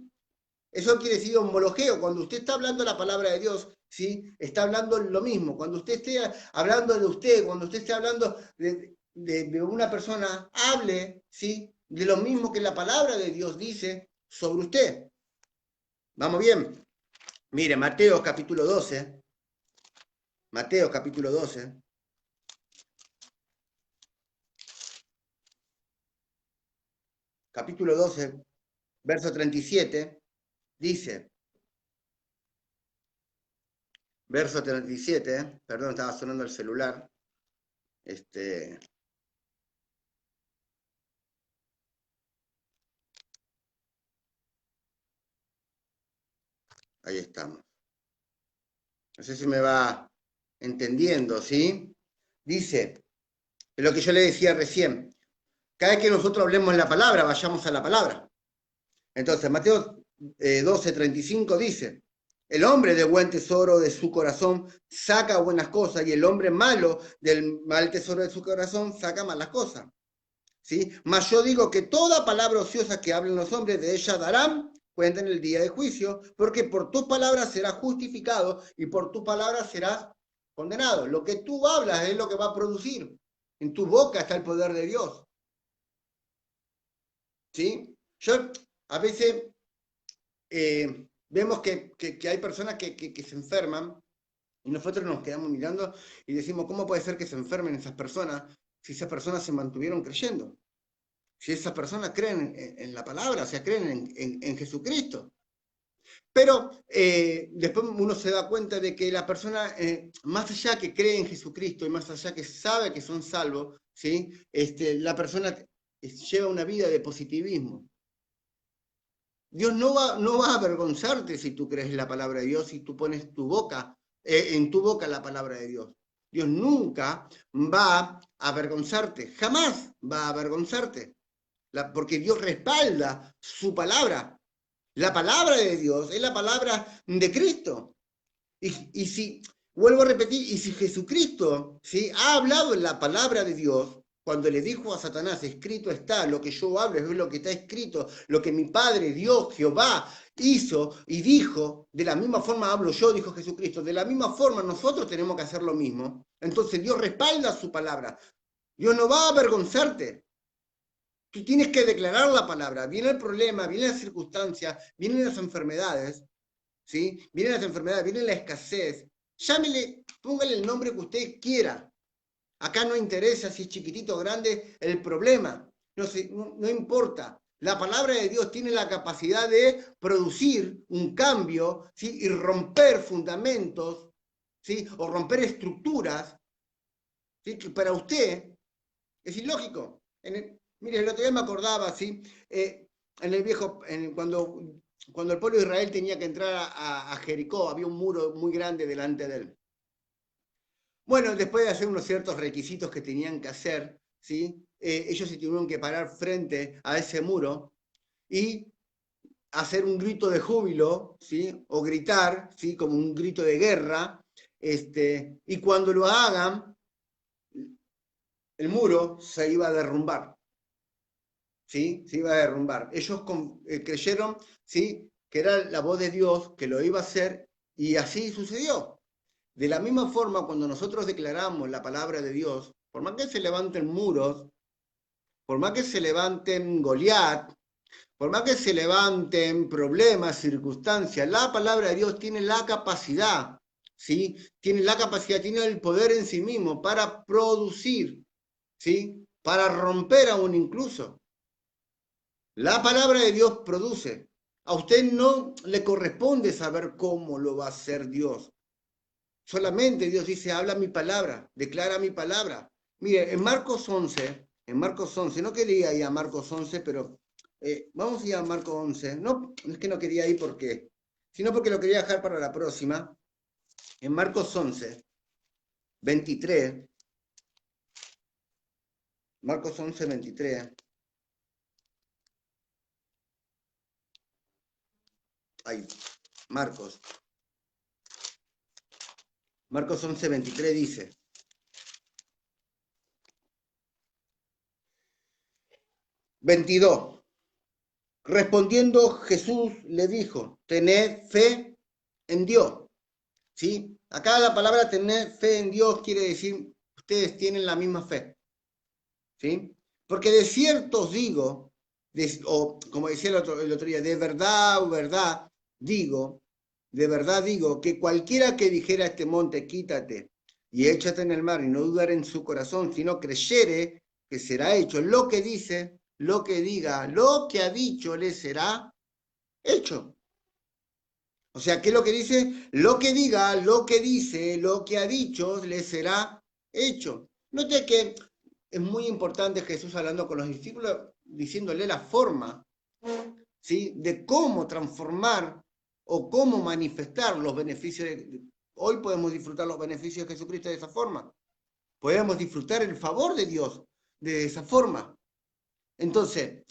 Eso quiere decir homologeo. Cuando usted está hablando la palabra de Dios, ¿sí? Está hablando lo mismo. Cuando usted esté hablando de usted, cuando usted esté hablando de una persona, hable, ¿sí? de lo mismo que la palabra de Dios dice sobre usted. ¿Vamos bien? Mire, Mateo capítulo 12. Mateo capítulo 12. Capítulo 12, verso 37, dice, verso 37, perdón, estaba sonando el celular, ahí estamos. No sé si me va entendiendo, ¿sí? Dice, lo que yo le decía recién, cada vez que nosotros hablemos la palabra, vayamos a la palabra. Entonces, Mateo 12:35 dice, el hombre de buen tesoro de su corazón saca buenas cosas y el hombre malo del mal tesoro de su corazón saca malas cosas. ¿Sí? Mas yo digo que toda palabra ociosa que hablen los hombres, de ella darán cuenta en el día de juicio, porque por tus palabras serás justificado y por tus palabras serás condenado. Lo que tú hablas es lo que va a producir. En tu boca está el poder de Dios. ¿Sí? Yo a veces vemos que hay personas que se enferman y nosotros nos quedamos mirando y decimos, ¿cómo puede ser que se enfermen esas personas si esas personas se mantuvieron creyendo? Si esas personas creen en la palabra, o sea, creen en Jesucristo. Pero después uno se da cuenta de que la persona, más allá que cree en Jesucristo y más allá que sabe que son salvos, ¿sí? La persona lleva una vida de positivismo. Dios no va a avergonzarte si tú crees en la palabra de Dios y tú pones en tu boca la palabra de Dios. Dios nunca va a avergonzarte, jamás va a avergonzarte, porque Dios respalda su palabra. La palabra de Dios es la palabra de Cristo. Y si, vuelvo a repetir, y si Jesucristo, ¿sí?, ha hablado en la palabra de Dios, cuando le dijo a Satanás, escrito está, lo que yo hablo es lo que está escrito, lo que mi Padre, Dios, Jehová, hizo y dijo, de la misma forma hablo yo, dijo Jesucristo, de la misma forma nosotros tenemos que hacer lo mismo. Entonces Dios respalda su palabra. Dios no va a avergonzarte. Tú tienes que declarar la palabra. Viene el problema, viene la circunstancia, vienen las enfermedades, ¿sí? Vienen las enfermedades, viene la escasez. Llámele, póngale el nombre que usted quiera. Acá no interesa si es chiquitito o grande el problema. No importa. La palabra de Dios tiene la capacidad de producir un cambio, ¿sí?, y romper fundamentos, ¿sí?, o romper estructuras, ¿sí?, que para usted es ilógico. Mire, el otro día me acordaba, ¿sí? En el viejo, cuando el pueblo de Israel tenía que entrar a Jericó, había un muro muy grande delante de él. Bueno, después de hacer unos ciertos requisitos que tenían que hacer, ¿sí? Ellos se tuvieron que parar frente a ese muro y hacer un grito de júbilo, ¿sí?, o gritar, ¿sí?, como un grito de guerra, y cuando lo hagan, el muro se iba a derrumbar. ¿Sí? Se iba a derrumbar. Ellos creyeron, ¿sí?, que era la voz de Dios que lo iba a hacer y así sucedió. De la misma forma, cuando nosotros declaramos la palabra de Dios, por más que se levanten muros, por más que se levanten Goliat, por más que se levanten problemas, circunstancias, la palabra de Dios tiene la capacidad, ¿sí? Tiene la capacidad, tiene el poder en sí mismo para producir, ¿sí?, para romper aún incluso. La palabra de Dios produce. A usted no le corresponde saber cómo lo va a hacer Dios. Solamente Dios dice, habla mi palabra, declara mi palabra. Mire, en Marcos 11, no quería ir a Marcos 11, pero vamos a ir a Marcos 11. No es que no quería ir porque, sino porque lo quería dejar para la próxima. En Marcos 11, 23. Marcos 11, 23. Ahí, Marcos 11, 23 dice, «22. Respondiendo Jesús le dijo, tened fe en Dios». ¿Sí? Acá la palabra tener fe en Dios quiere decir, ustedes tienen la misma fe. ¿Sí? Porque de cierto os digo o como decía el otro día, de verdad digo que cualquiera que dijera a este monte, quítate y échate en el mar y no dudar en su corazón, sino creyere que será hecho lo que dice, lo que diga, lo que ha dicho le será hecho. O sea, ¿qué es lo que dice? Lo que diga, lo que dice, lo que ha dicho le será hecho. Note que es muy importante Jesús hablando con los discípulos, diciéndole la forma, ¿sí?, de cómo transformar o cómo manifestar los beneficios. Hoy podemos disfrutar los beneficios de Jesucristo de esa forma. Podemos disfrutar el favor de Dios de esa forma. Entonces,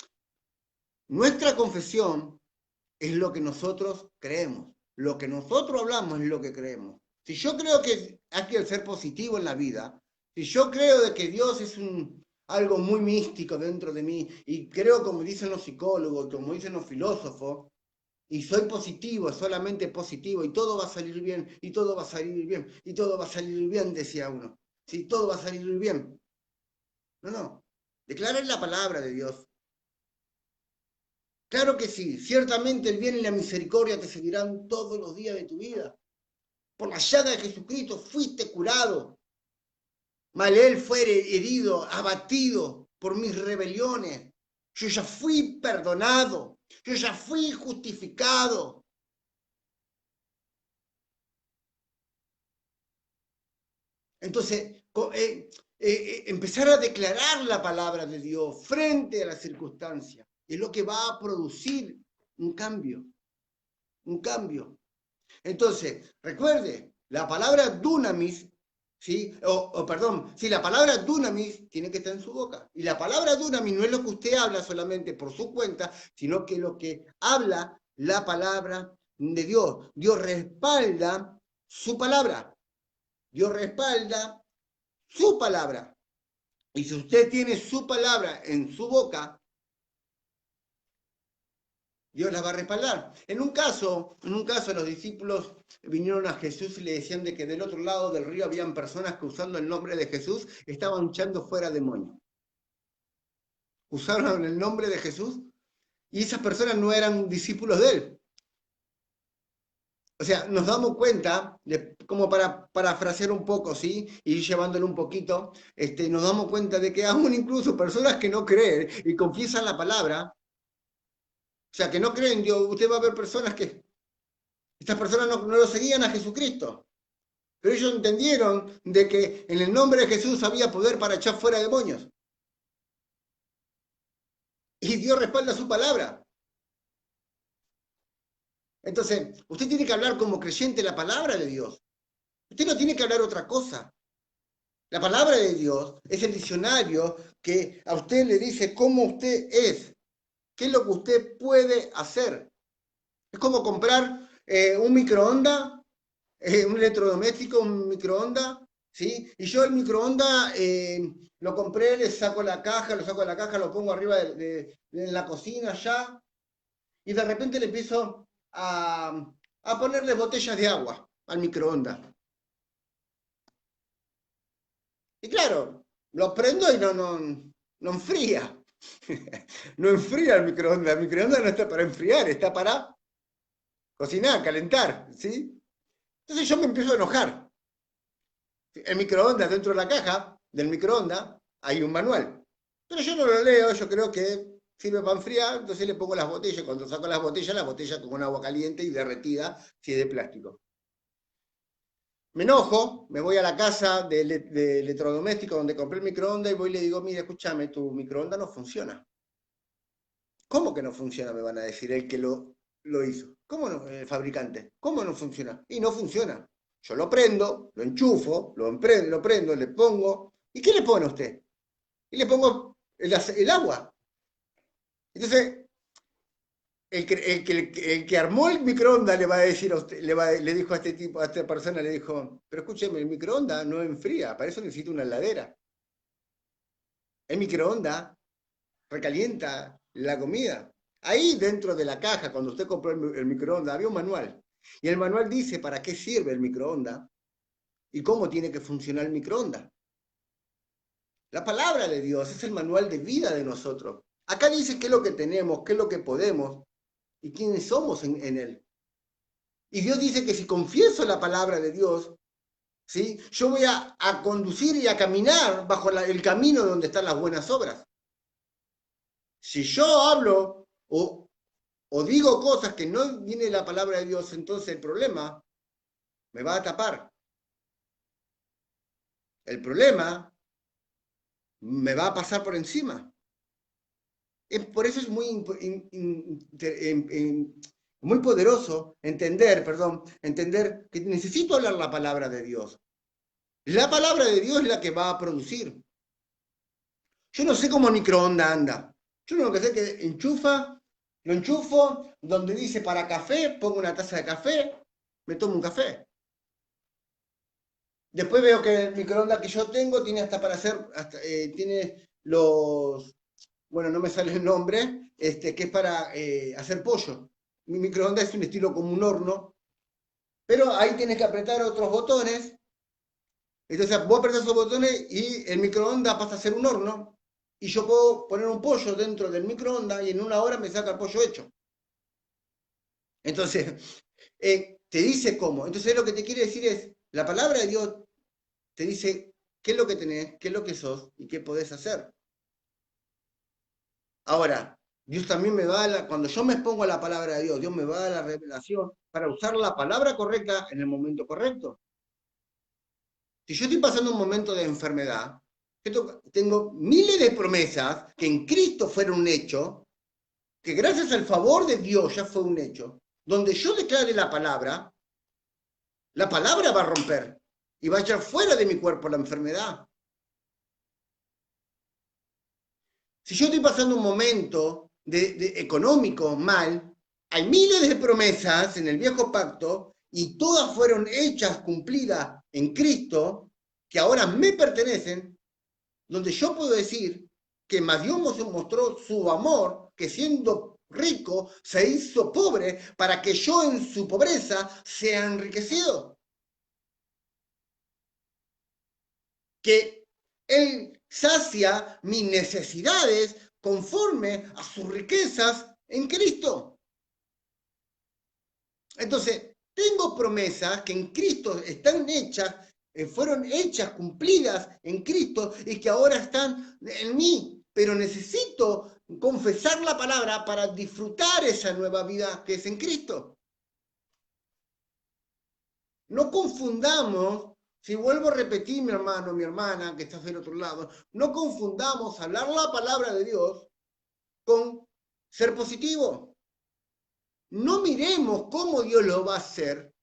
nuestra confesión es lo que nosotros creemos. Lo que nosotros hablamos es lo que creemos. Si yo creo que hay que ser positivo en la vida, si yo creo de que Dios es algo muy místico dentro de mí, y creo, como dicen los psicólogos, como dicen los filósofos, y soy positivo, solamente positivo, y todo va a salir bien, y todo va a salir bien, y todo va a salir bien, decía uno. Sí, todo va a salir bien. No. Declarar la palabra de Dios. Claro que sí, ciertamente el bien y la misericordia te seguirán todos los días de tu vida. Por la llaga de Jesucristo fuiste curado. Mal él fue herido, abatido por mis rebeliones. Yo ya fui perdonado. Yo ya fui justificado. Entonces, empezar a declarar la palabra de Dios frente a la circunstancia es lo que va a producir un cambio. Un cambio. Entonces, recuerde, la palabra dunamis, ¿sí? La palabra dunamis tiene que estar en su boca. Y la palabra dunamis no es lo que usted habla solamente por su cuenta, sino que lo que habla la palabra de Dios. Dios respalda su palabra. Dios respalda su palabra. Y si usted tiene su palabra en su boca, Dios la va a respaldar. En un caso, los discípulos vinieron a Jesús y le decían de que del otro lado del río habían personas que usando el nombre de Jesús estaban echando fuera demonios. Usaron el nombre de Jesús y esas personas no eran discípulos de él. O sea, nos damos cuenta, como para parafrasear un poco, ¿sí? Y ir llevándolo un poquito, nos damos cuenta de que aún incluso personas que no creen y confiesan la palabra, o sea, que no creen, Dios, usted va a ver personas que, estas personas no lo seguían a Jesucristo. Pero ellos entendieron de que en el nombre de Jesús había poder para echar fuera demonios. Y Dios respalda su palabra. Entonces, usted tiene que hablar como creyente la palabra de Dios. Usted no tiene que hablar otra cosa. La palabra de Dios es el diccionario que a usted le dice cómo usted es, qué es lo que usted puede hacer. Es como comprar un microondas, un electrodoméstico, un microondas, ¿sí? Y yo el microondas lo compré, le saco la caja, lo pongo arriba de la cocina ya, y de repente le empiezo a ponerle botellas de agua al microondas. Y claro, lo prendo y no enfría. No enfría el microondas no está para enfriar, está para cocinar, calentar, ¿sí? Entonces yo me empiezo a enojar. El microondas, dentro de la caja del microondas, hay un manual. Pero yo no lo leo, yo creo que sirve para enfriar, entonces le pongo las botellas. Cuando saco las botellas con agua caliente y derretida, si es de plástico. Me enojo, me voy a la casa de electrodoméstico donde compré el microondas y voy y le digo, mira, escúchame, tu microondas no funciona. ¿Cómo que no funciona? Me van a decir el que lo hizo. ¿Cómo no? El fabricante. ¿Cómo no funciona? Y no funciona. Yo lo prendo, lo enchufo, lo prendo, le pongo. ¿Y qué le pone usted? Y le pongo el agua. Entonces, el que armó el microondas le va a decir a usted, le dijo a este tipo, a esta persona, le dijo, pero escúcheme, el microondas no enfría, para eso necesito una heladera. El microondas recalienta la comida. Ahí dentro de la caja, cuando usted compró el microondas, había un manual. Y el manual dice para qué sirve el microondas y cómo tiene que funcionar el microondas. La palabra de Dios es el manual de vida de nosotros. Acá dice qué es lo que tenemos, qué es lo que podemos y quiénes somos en Él. Y Dios dice que si confieso la palabra de Dios, ¿sí? Yo voy a conducir y a caminar bajo el camino donde están las buenas obras. Si yo hablo o digo cosas que no viene de la palabra de Dios, entonces el problema me va a tapar. El problema me va a pasar por encima. Por eso es muy poderoso entender que necesito hablar la palabra de Dios. La palabra de Dios es la que va a producir. Yo no sé cómo el microondas anda. Yo lo que sé es que lo enchufo, donde dice para café, pongo una taza de café, me tomo un café. Después veo que el microondas que yo tengo tiene hasta para hacer, tiene bueno, no me sale el nombre, que es para hacer pollo. Mi microondas es un estilo como un horno, pero ahí tienes que apretar otros botones. Entonces vos apretás esos botones y el microondas pasa a ser un horno y yo puedo poner un pollo dentro del microondas y en una hora me saca el pollo hecho. Entonces, te dice cómo. Entonces lo que te quiere decir es, la palabra de Dios te dice qué es lo que tenés, qué es lo que sos y qué podés hacer. Ahora, Dios también cuando yo me expongo a la palabra de Dios, Dios me va a dar la revelación para usar la palabra correcta en el momento correcto. Si yo estoy pasando un momento de enfermedad, tengo miles de promesas que en Cristo fueron un hecho, que gracias al favor de Dios ya fue un hecho, donde yo declare la palabra va a romper y va a echar fuera de mi cuerpo la enfermedad. Si yo estoy pasando un momento económico mal, hay miles de promesas en el viejo pacto y todas fueron hechas, cumplidas en Cristo, que ahora me pertenecen, donde yo puedo decir que más Dios mostró su amor, que siendo rico se hizo pobre para que yo en su pobreza sea enriquecido. Que Él sacia mis necesidades conforme a sus riquezas en Cristo. Entonces, tengo promesas que en Cristo están hechas, fueron hechas, cumplidas en Cristo y que ahora están en mí, pero necesito confesar la palabra para disfrutar esa nueva vida que es en Cristo. No confundamos, si vuelvo a repetir, mi hermano, mi hermana, que estás del otro lado, no confundamos hablar la palabra de Dios con ser positivo. No miremos cómo Dios lo va a hacer,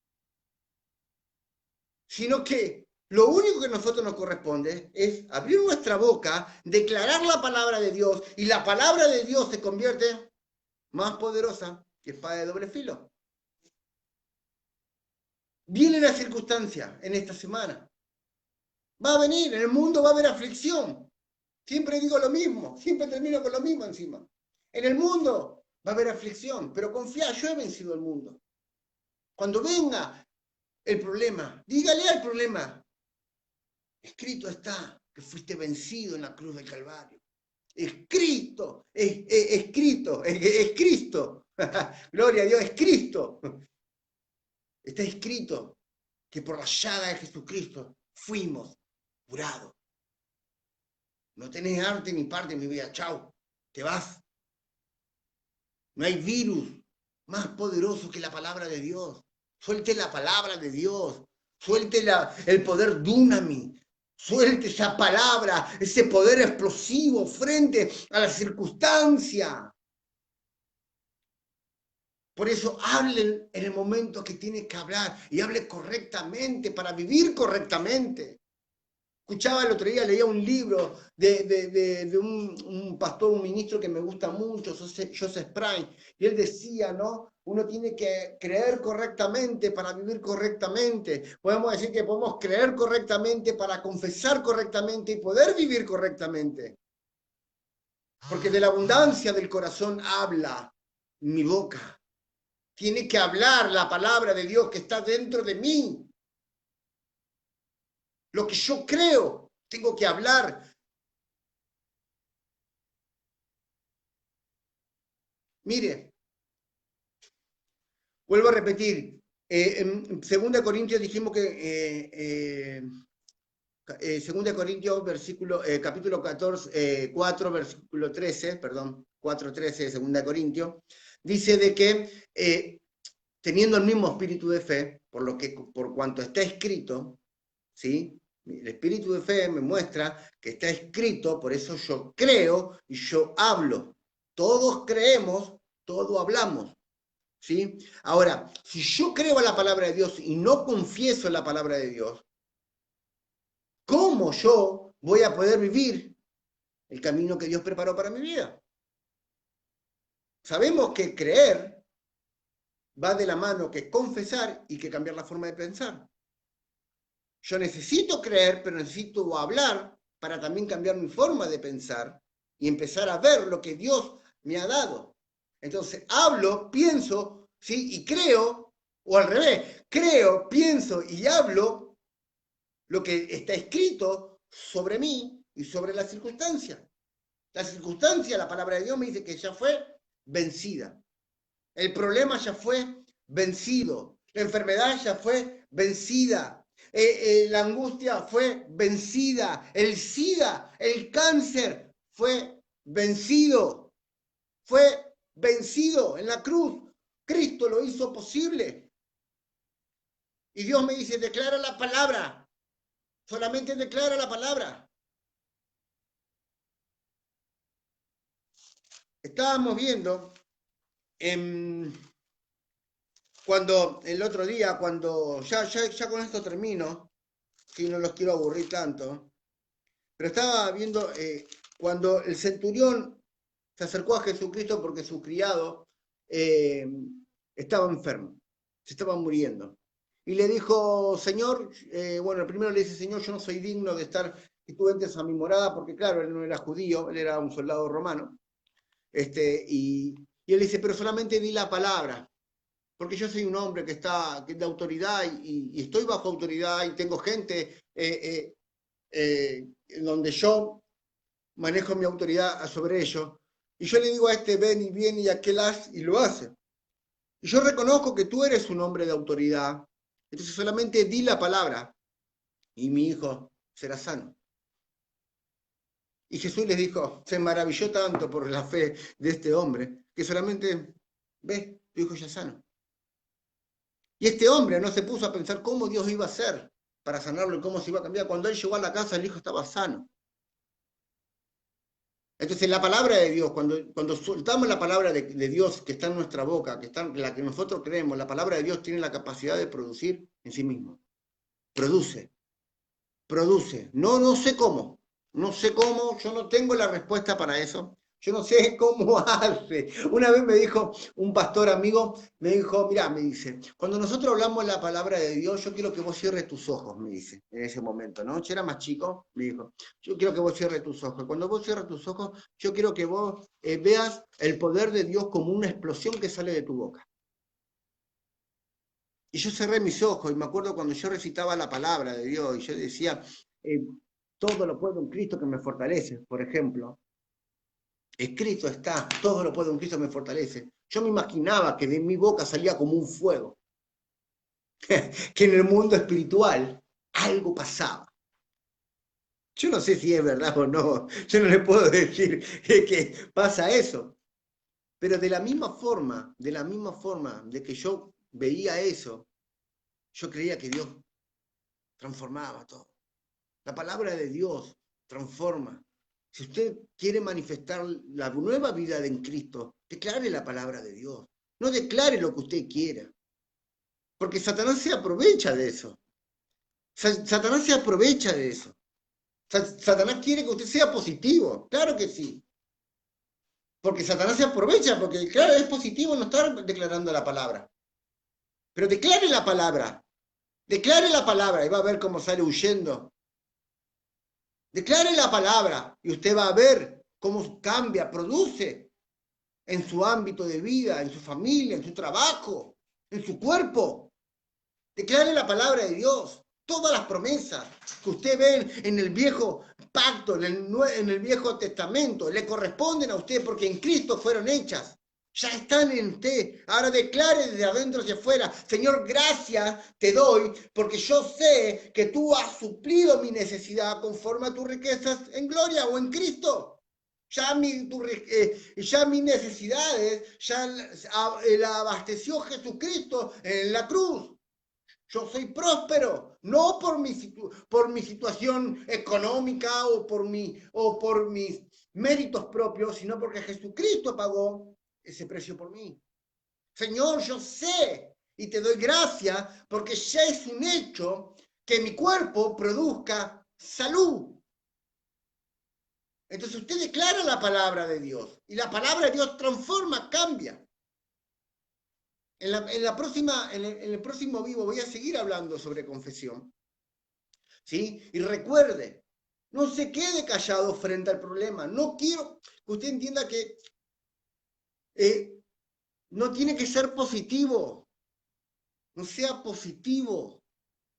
sino que lo único que a nosotros nos corresponde es abrir nuestra boca, declarar la palabra de Dios, y la palabra de Dios se convierte más poderosa que espada de doble filo. Viene la circunstancia en esta semana. Va a venir, en el mundo va a haber aflicción. Siempre digo lo mismo, siempre termino con lo mismo encima. En el mundo va a haber aflicción, pero confía, yo he vencido el mundo. Cuando venga el problema, dígale al problema, escrito está que fuiste vencido en la cruz del Calvario. Escrito, escrito, es Cristo. Gloria a Dios, es Cristo. Está escrito que por la llaga de Jesucristo fuimos curados. No tenés arte ni parte en mi vida. Chau, te vas. No hay virus más poderoso que la palabra de Dios. Suelte la palabra de Dios. Suelte el poder Dunami. Suelte esa palabra, ese poder explosivo frente a la circunstancia. Por eso hablen en el momento que tiene que hablar y hable correctamente para vivir correctamente. Escuchaba el otro día, leía un libro de un pastor, un ministro que me gusta mucho, Joseph Spry, y él decía, ¿no? Uno tiene que creer correctamente para vivir correctamente. Podemos decir que podemos creer correctamente para confesar correctamente y poder vivir correctamente. Porque de la abundancia del corazón habla mi boca. Tiene que hablar la palabra de Dios que está dentro de mí. Lo que yo creo, tengo que hablar. Mire, vuelvo a repetir, en 2 Corintios dijimos que 2 Corintios capítulo 14, 4, versículo 13, perdón, 4:13 de 2 Corintios, dice de que teniendo el mismo espíritu de fe, por cuanto está escrito, ¿sí? El espíritu de fe me muestra que está escrito, por eso yo creo y yo hablo. Todos creemos, todos hablamos, ¿sí? Ahora, si yo creo en la palabra de Dios y no confieso en la palabra de Dios, ¿cómo yo voy a poder vivir el camino que Dios preparó para mi vida? Sabemos que creer va de la mano que confesar y que cambiar la forma de pensar. Yo necesito creer, pero necesito hablar para también cambiar mi forma de pensar y empezar a ver lo que Dios me ha dado. Entonces, hablo, pienso, ¿sí? Y creo, o al revés, creo, pienso y hablo lo que está escrito sobre mí y sobre la circunstancia. La circunstancia, la palabra de Dios me dice que ya fue vencida. El problema ya fue vencido. La enfermedad ya fue vencida. La angustia fue vencida. El SIDA, el cáncer fue vencido. Fue vencido en la cruz. Cristo lo hizo posible. Y Dios me dice, declara la palabra. Solamente declara la palabra. Estábamos viendo cuando el otro día, cuando ya con esto termino, que no los quiero aburrir tanto, pero estaba viendo cuando el centurión se acercó a Jesucristo porque su criado estaba enfermo, se estaba muriendo. Y le dijo, Señor, bueno, primero le dice, Señor, yo no soy digno de estar, que tú entres a mi morada, porque claro, él no era judío, él era un soldado romano. Y él dice, pero solamente di la palabra, porque yo soy un hombre que es de autoridad y estoy bajo autoridad y tengo gente donde yo manejo mi autoridad sobre ellos. Y yo le digo a este, ven y viene y aquel haz y lo hace. Y yo reconozco que tú eres un hombre de autoridad, entonces solamente di la palabra y mi hijo será sano. Y Jesús les dijo, se maravilló tanto por la fe de este hombre, que solamente, ves, tu hijo ya es sano. Y este hombre no se puso a pensar cómo Dios iba a hacer para sanarlo y cómo se iba a cambiar. Cuando él llegó a la casa, el hijo estaba sano. Entonces la palabra de Dios, cuando soltamos la palabra de Dios que está en nuestra boca, que está en la que nosotros creemos, la palabra de Dios tiene la capacidad de producir en sí mismo. Produce. No sé cómo. No sé cómo, yo no tengo la respuesta para eso. Yo no sé cómo hace. Una vez me dijo un pastor amigo, me dijo, mirá, me dice, cuando nosotros hablamos la palabra de Dios, yo quiero que vos cierres tus ojos, me dice, en ese momento, ¿no? Yo era más chico, me dijo, yo quiero que vos cierres tus ojos. Cuando vos cierres tus ojos, yo quiero que vos veas el poder de Dios como una explosión que sale de tu boca. Y yo cerré mis ojos y me acuerdo cuando yo recitaba la palabra de Dios y yo decía, todo lo puedo en Cristo que me fortalece, por ejemplo. Escrito está, todo lo puedo en Cristo que me fortalece. Yo me imaginaba que de mi boca salía como un fuego, que en el mundo espiritual algo pasaba. Yo no sé si es verdad o no, yo no le puedo decir que pasa eso. Pero de la misma forma de que yo veía eso, yo creía que Dios transformaba todo. La palabra de Dios transforma. Si usted quiere manifestar la nueva vida en Cristo, declare la palabra de Dios. No declare lo que usted quiera. Porque Satanás se aprovecha de eso. Satanás se aprovecha de eso. Satanás quiere que usted sea positivo. Claro que sí. Porque Satanás se aprovecha, porque claro, es positivo no estar declarando la palabra. Pero declare la palabra. Declare la palabra y va a ver cómo sale huyendo. Declare la palabra y usted va a ver cómo cambia, produce en su ámbito de vida, en su familia, en su trabajo, en su cuerpo. Declare la palabra de Dios. Todas las promesas que usted ve en el viejo pacto, en el Viejo Testamento, le corresponden a usted porque en Cristo fueron hechas. Ya están en usted. Ahora declare desde adentro hacia afuera: Señor, gracias te doy porque yo sé que tú has suplido mi necesidad conforme a tus riquezas en gloria o en Cristo. Ya mis necesidades ya la abasteció Jesucristo en la cruz. Yo soy próspero, no por mi situación económica o por mis méritos propios, sino porque Jesucristo pagó ese precio por mí. Señor, yo sé y te doy gracias porque ya es un hecho que mi cuerpo produzca salud. Entonces usted declara la palabra de Dios y la palabra de Dios transforma, cambia. En el próximo vivo voy a seguir hablando sobre confesión. ¿Sí? Y recuerde, no se quede callado frente al problema. No quiero que usted entienda que no tiene que ser positivo. No sea positivo.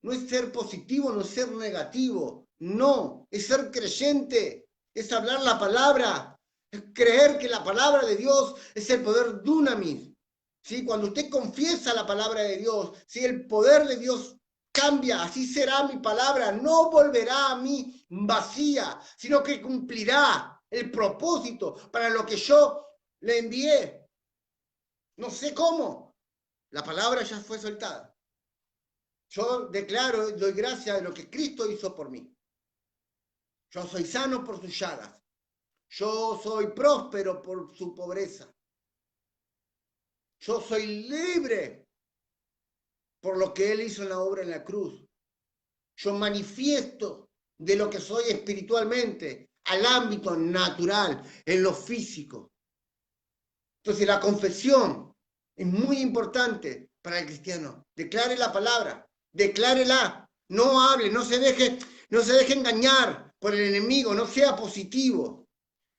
No es ser positivo, no es ser negativo. No, es ser creyente. Es hablar la palabra. Es creer que la palabra de Dios es el poder dunamis. ¿Sí? Cuando usted confiesa la palabra de Dios, ¿sí? El poder de Dios cambia, así será mi palabra, no volverá a mí vacía, sino que cumplirá el propósito para lo que yo le envié. No sé cómo, la palabra ya fue soltada. Yo declaro, doy gracias de lo que Cristo hizo por mí. Yo soy sano por sus llagas. Yo soy próspero por su pobreza. Yo soy libre por lo que Él hizo en la obra en la cruz. Yo manifiesto de lo que soy espiritualmente al ámbito natural, en lo físico. Entonces la confesión es muy importante para el cristiano. Declare la palabra, declárela, no hable, no se deje engañar por el enemigo, no sea positivo.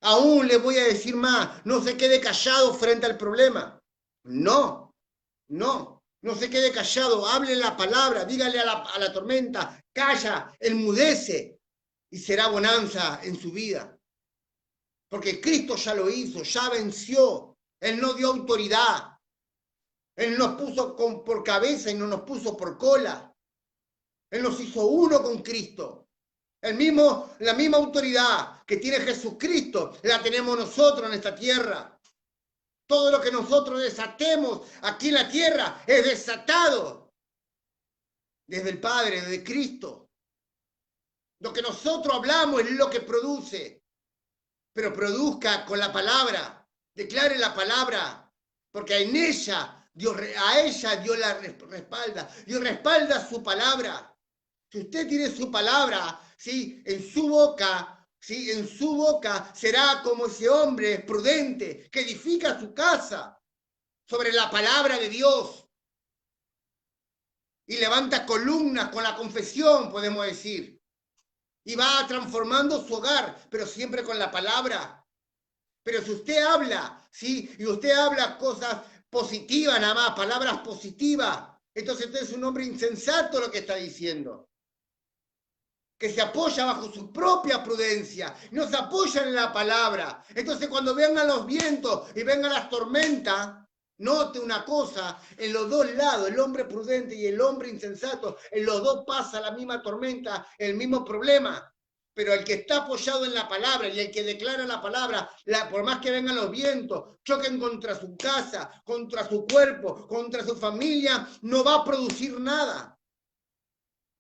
Aún le voy a decir más, no se quede callado frente al problema. No, no se quede callado, hable la palabra, dígale a la tormenta, calla, enmudece y será bonanza en su vida. Porque Cristo ya lo hizo, ya venció, Él no dio autoridad, Él nos puso por cabeza y no nos puso por cola, Él nos hizo uno con Cristo. La misma autoridad que tiene Jesucristo la tenemos nosotros en esta tierra. Todo lo que nosotros desatemos aquí en la tierra es desatado desde el Padre, desde Cristo. Lo que nosotros hablamos es lo que produce, pero produzca con la palabra, declare la palabra, porque en ella, a ella Dios la respalda, Dios respalda su palabra. Si usted tiene su palabra, ¿sí? En su boca, ¿sí? En su boca será como ese hombre prudente que edifica su casa sobre la palabra de Dios y levanta columnas con la confesión, podemos decir, y va transformando su hogar, pero siempre con la palabra. Pero si usted habla, ¿sí? Y usted habla cosas positivas nada más, palabras positivas, entonces usted es un hombre insensato lo que está diciendo, que se apoya bajo su propia prudencia, no se apoya en la palabra. Entonces cuando vengan los vientos y vengan las tormentas, note una cosa, en los dos lados, el hombre prudente y el hombre insensato, en los dos pasa la misma tormenta, el mismo problema. Pero el que está apoyado en la palabra y el que declara la palabra, por más que vengan los vientos, choquen contra su casa, contra su cuerpo, contra su familia, no va a producir nada.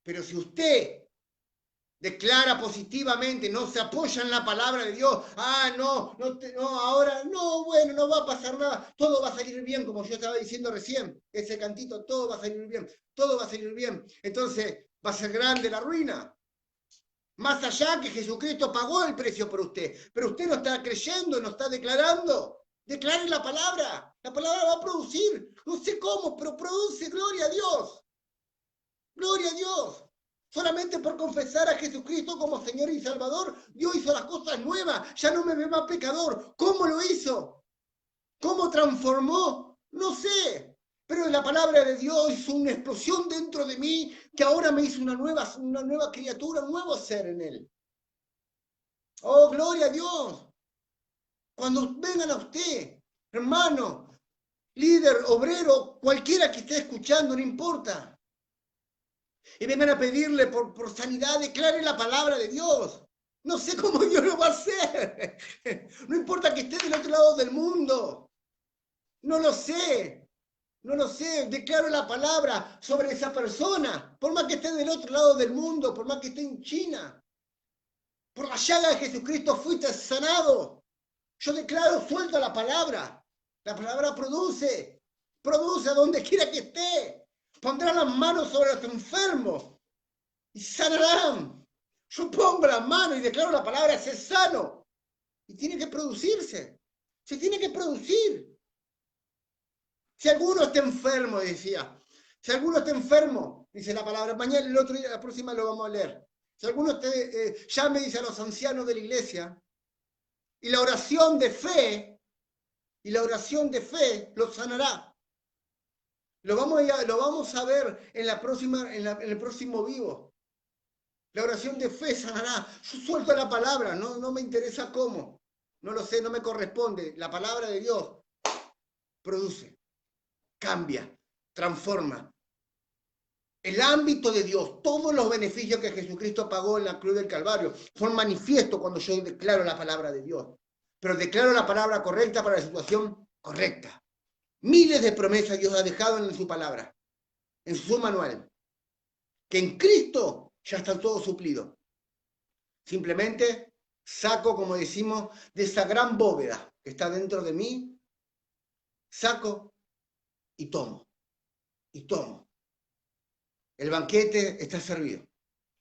Pero si usted declara positivamente, no se apoya en la palabra de Dios, ahora no, bueno, no va a pasar nada, todo va a salir bien, como yo estaba diciendo recién, ese cantito, todo va a salir bien, todo va a salir bien. Entonces va a ser grande la ruina. Más allá que Jesucristo pagó el precio por usted, pero usted no está creyendo, no está declarando. Declare la palabra va a producir, no sé cómo, pero produce, gloria a Dios. Gloria a Dios. Solamente por confesar a Jesucristo como Señor y Salvador, Dios hizo las cosas nuevas, ya no me ve más pecador. ¿Cómo lo hizo? ¿Cómo transformó? No sé. Pero la palabra de Dios hizo una explosión dentro de mí que ahora me hizo una nueva criatura, un nuevo ser en Él. Oh, gloria a Dios. Cuando vengan a usted, hermano, líder, obrero, cualquiera que esté escuchando, no importa. Y vengan a pedirle por sanidad, declare la palabra de Dios. No sé cómo Dios lo va a hacer. No importa que esté del otro lado del mundo. No lo sé. No lo sé. Declaro la palabra sobre esa persona. Por más que esté del otro lado del mundo, por más que esté en China. Por la llaga de Jesucristo fuiste sanado. Yo declaro, suelta la palabra. La palabra produce. Produce a donde quiera que esté. Pondrá las manos sobre los enfermos y sanarán. Yo pongo las manos y declaro la palabra, sé sano. Y tiene que producirse. Se tiene que producir. Si alguno está enfermo, decía. Si alguno está enfermo, dice la palabra. Mañana, el otro día, la próxima lo vamos a leer. Si alguno esté, llame, dice a los ancianos de la iglesia. Y la oración de fe, lo sanará. Lo vamos a ver en el próximo vivo. La oración de fe sanará. Yo suelto la palabra, no me interesa cómo. No lo sé, no me corresponde. La palabra de Dios produce, cambia, transforma. El ámbito de Dios, todos los beneficios que Jesucristo pagó en la cruz del Calvario, son manifiestos cuando yo declaro la palabra de Dios. Pero declaro la palabra correcta para la situación correcta. Miles de promesas Dios ha dejado en su palabra, en su manual. Que en Cristo ya está todo suplido. Simplemente saco, como decimos, de esa gran bóveda que está dentro de mí, saco y tomo. Y tomo. El banquete está servido.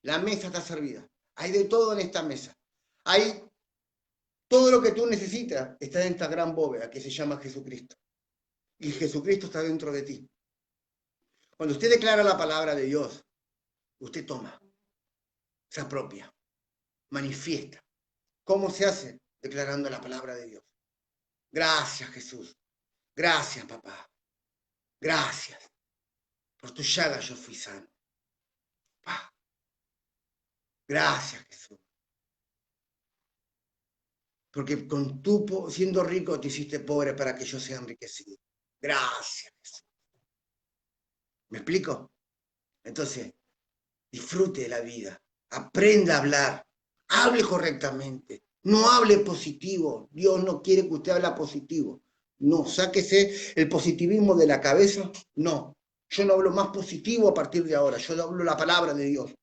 La mesa está servida. Hay de todo en esta mesa. Hay todo lo que tú necesitas está en esta gran bóveda que se llama Jesucristo. Y Jesucristo está dentro de ti. Cuando usted declara la palabra de Dios, usted toma, se apropia, manifiesta. ¿Cómo se hace? Declarando la palabra de Dios. Gracias, Jesús. Gracias, papá. Gracias. Por tu llaga yo fui sano. Gracias, Jesús. Porque con tú siendo rico te hiciste pobre para que yo sea enriquecido. Gracias, Jesús. ¿Me explico? Entonces, disfrute de la vida. Aprenda a hablar. Hable correctamente. No hable positivo. Dios no quiere que usted hable positivo. No, sáquese el positivismo de la cabeza. No. Yo no hablo más positivo a partir de ahora. Yo hablo la palabra de Dios.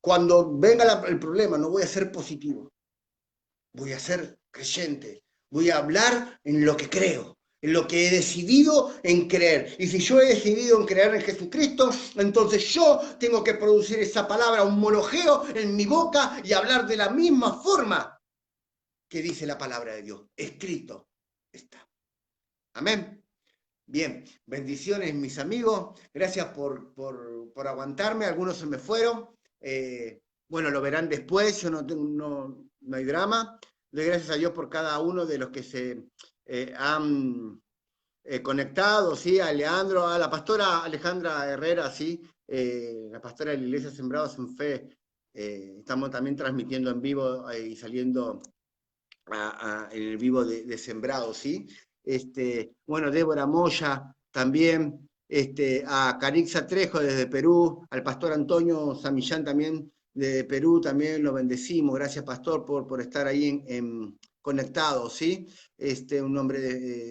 Cuando venga el problema, no voy a ser positivo. Voy a ser creyente. Voy a hablar en lo que creo. En lo que he decidido en creer. Y si yo he decidido en creer en Jesucristo, entonces yo tengo que producir esa palabra homologeo en mi boca y hablar de la misma forma que dice la palabra de Dios. Escrito está. Amén. Bien, bendiciones mis amigos. Gracias por aguantarme. Algunos se me fueron. Bueno, lo verán después. Yo no hay drama. Doy gracias a Dios por cada uno de los que se han conectado, ¿sí? A Leandro, a la pastora Alejandra Herrera, ¿sí? La pastora de la Iglesia Sembrados en Fe. Estamos también transmitiendo en vivo y saliendo en el vivo de Sembrados, ¿sí? Bueno, Débora Moya también, a Carixa Trejo desde Perú, al pastor Antonio Samillán también de Perú, también lo bendecimos. Gracias, pastor, por estar ahí conectado, ¿sí? Un hombre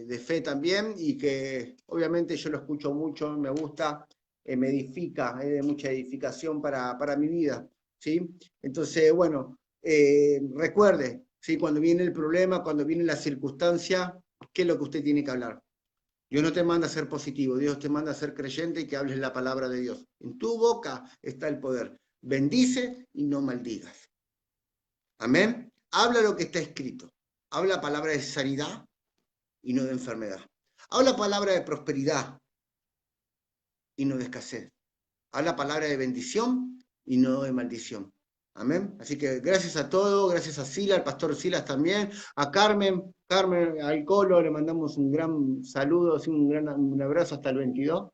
de fe también, y que obviamente yo lo escucho mucho, me gusta, me edifica, es de mucha edificación para mi vida, ¿sí? Entonces, bueno, recuerde, ¿sí? Cuando viene el problema, cuando viene la circunstancia, ¿qué es lo que usted tiene que hablar? Dios no te manda a ser positivo, Dios te manda a ser creyente y que hables la palabra de Dios. En tu boca está el poder. Bendice y no maldigas. Amén. Habla lo que está escrito. Habla palabra de sanidad y no de enfermedad. Habla palabra de prosperidad y no de escasez. Habla palabra de bendición y no de maldición. Amén. Así que gracias a todos, gracias a Silas, al pastor Silas también, a Carmen, al Colo, le mandamos un gran saludo, un abrazo hasta el 22.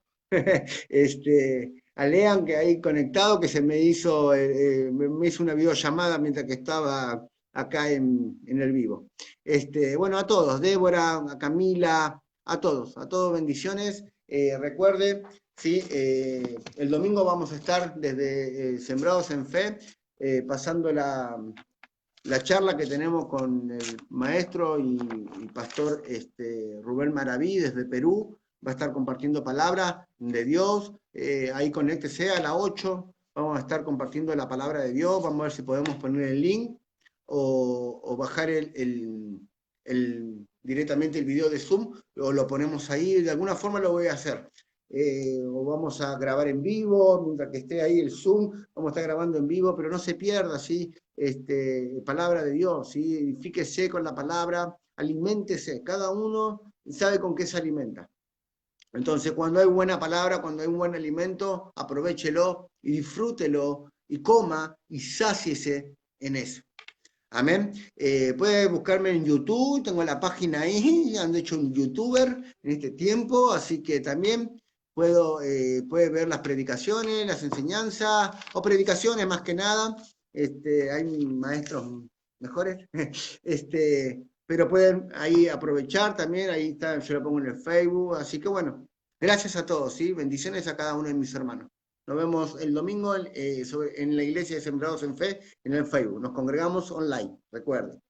A Lean, que ahí conectado, que me hizo una videollamada mientras que estaba acá en el vivo. Bueno, a todos, Débora, a Camila, a todos bendiciones. Recuerde, ¿sí? El domingo vamos a estar desde Sembrados en Fe, pasando la charla que tenemos con el maestro y pastor Rubén Maraví desde Perú. Va a estar compartiendo palabra de Dios. Ahí conéctese a las 8. Vamos a estar compartiendo la palabra de Dios. Vamos a ver si podemos poner el link o bajar directamente el video de Zoom, o lo ponemos ahí. De alguna forma lo voy a hacer. O vamos a grabar en vivo, mientras que esté ahí el Zoom, vamos a estar grabando en vivo, pero no se pierda, ¿sí? Palabra de Dios, ¿sí? Edifíquese con la palabra, aliméntese, cada uno sabe con qué se alimenta. Entonces, cuando hay buena palabra, cuando hay un buen alimento, aprovéchelo y disfrútelo y coma y sáciese en eso. Amén. Puede buscarme en YouTube, tengo la página ahí, han hecho un youtuber en este tiempo, así que también puede ver las predicaciones, las enseñanzas, o predicaciones más que nada. Hay maestros mejores, pero pueden ahí aprovechar también, ahí está, yo lo pongo en el Facebook, así que bueno, gracias a todos, ¿sí? Bendiciones a cada uno de mis hermanos. Nos vemos el domingo en la iglesia de Sembrados en Fe, en el Facebook. Nos congregamos online, recuerden.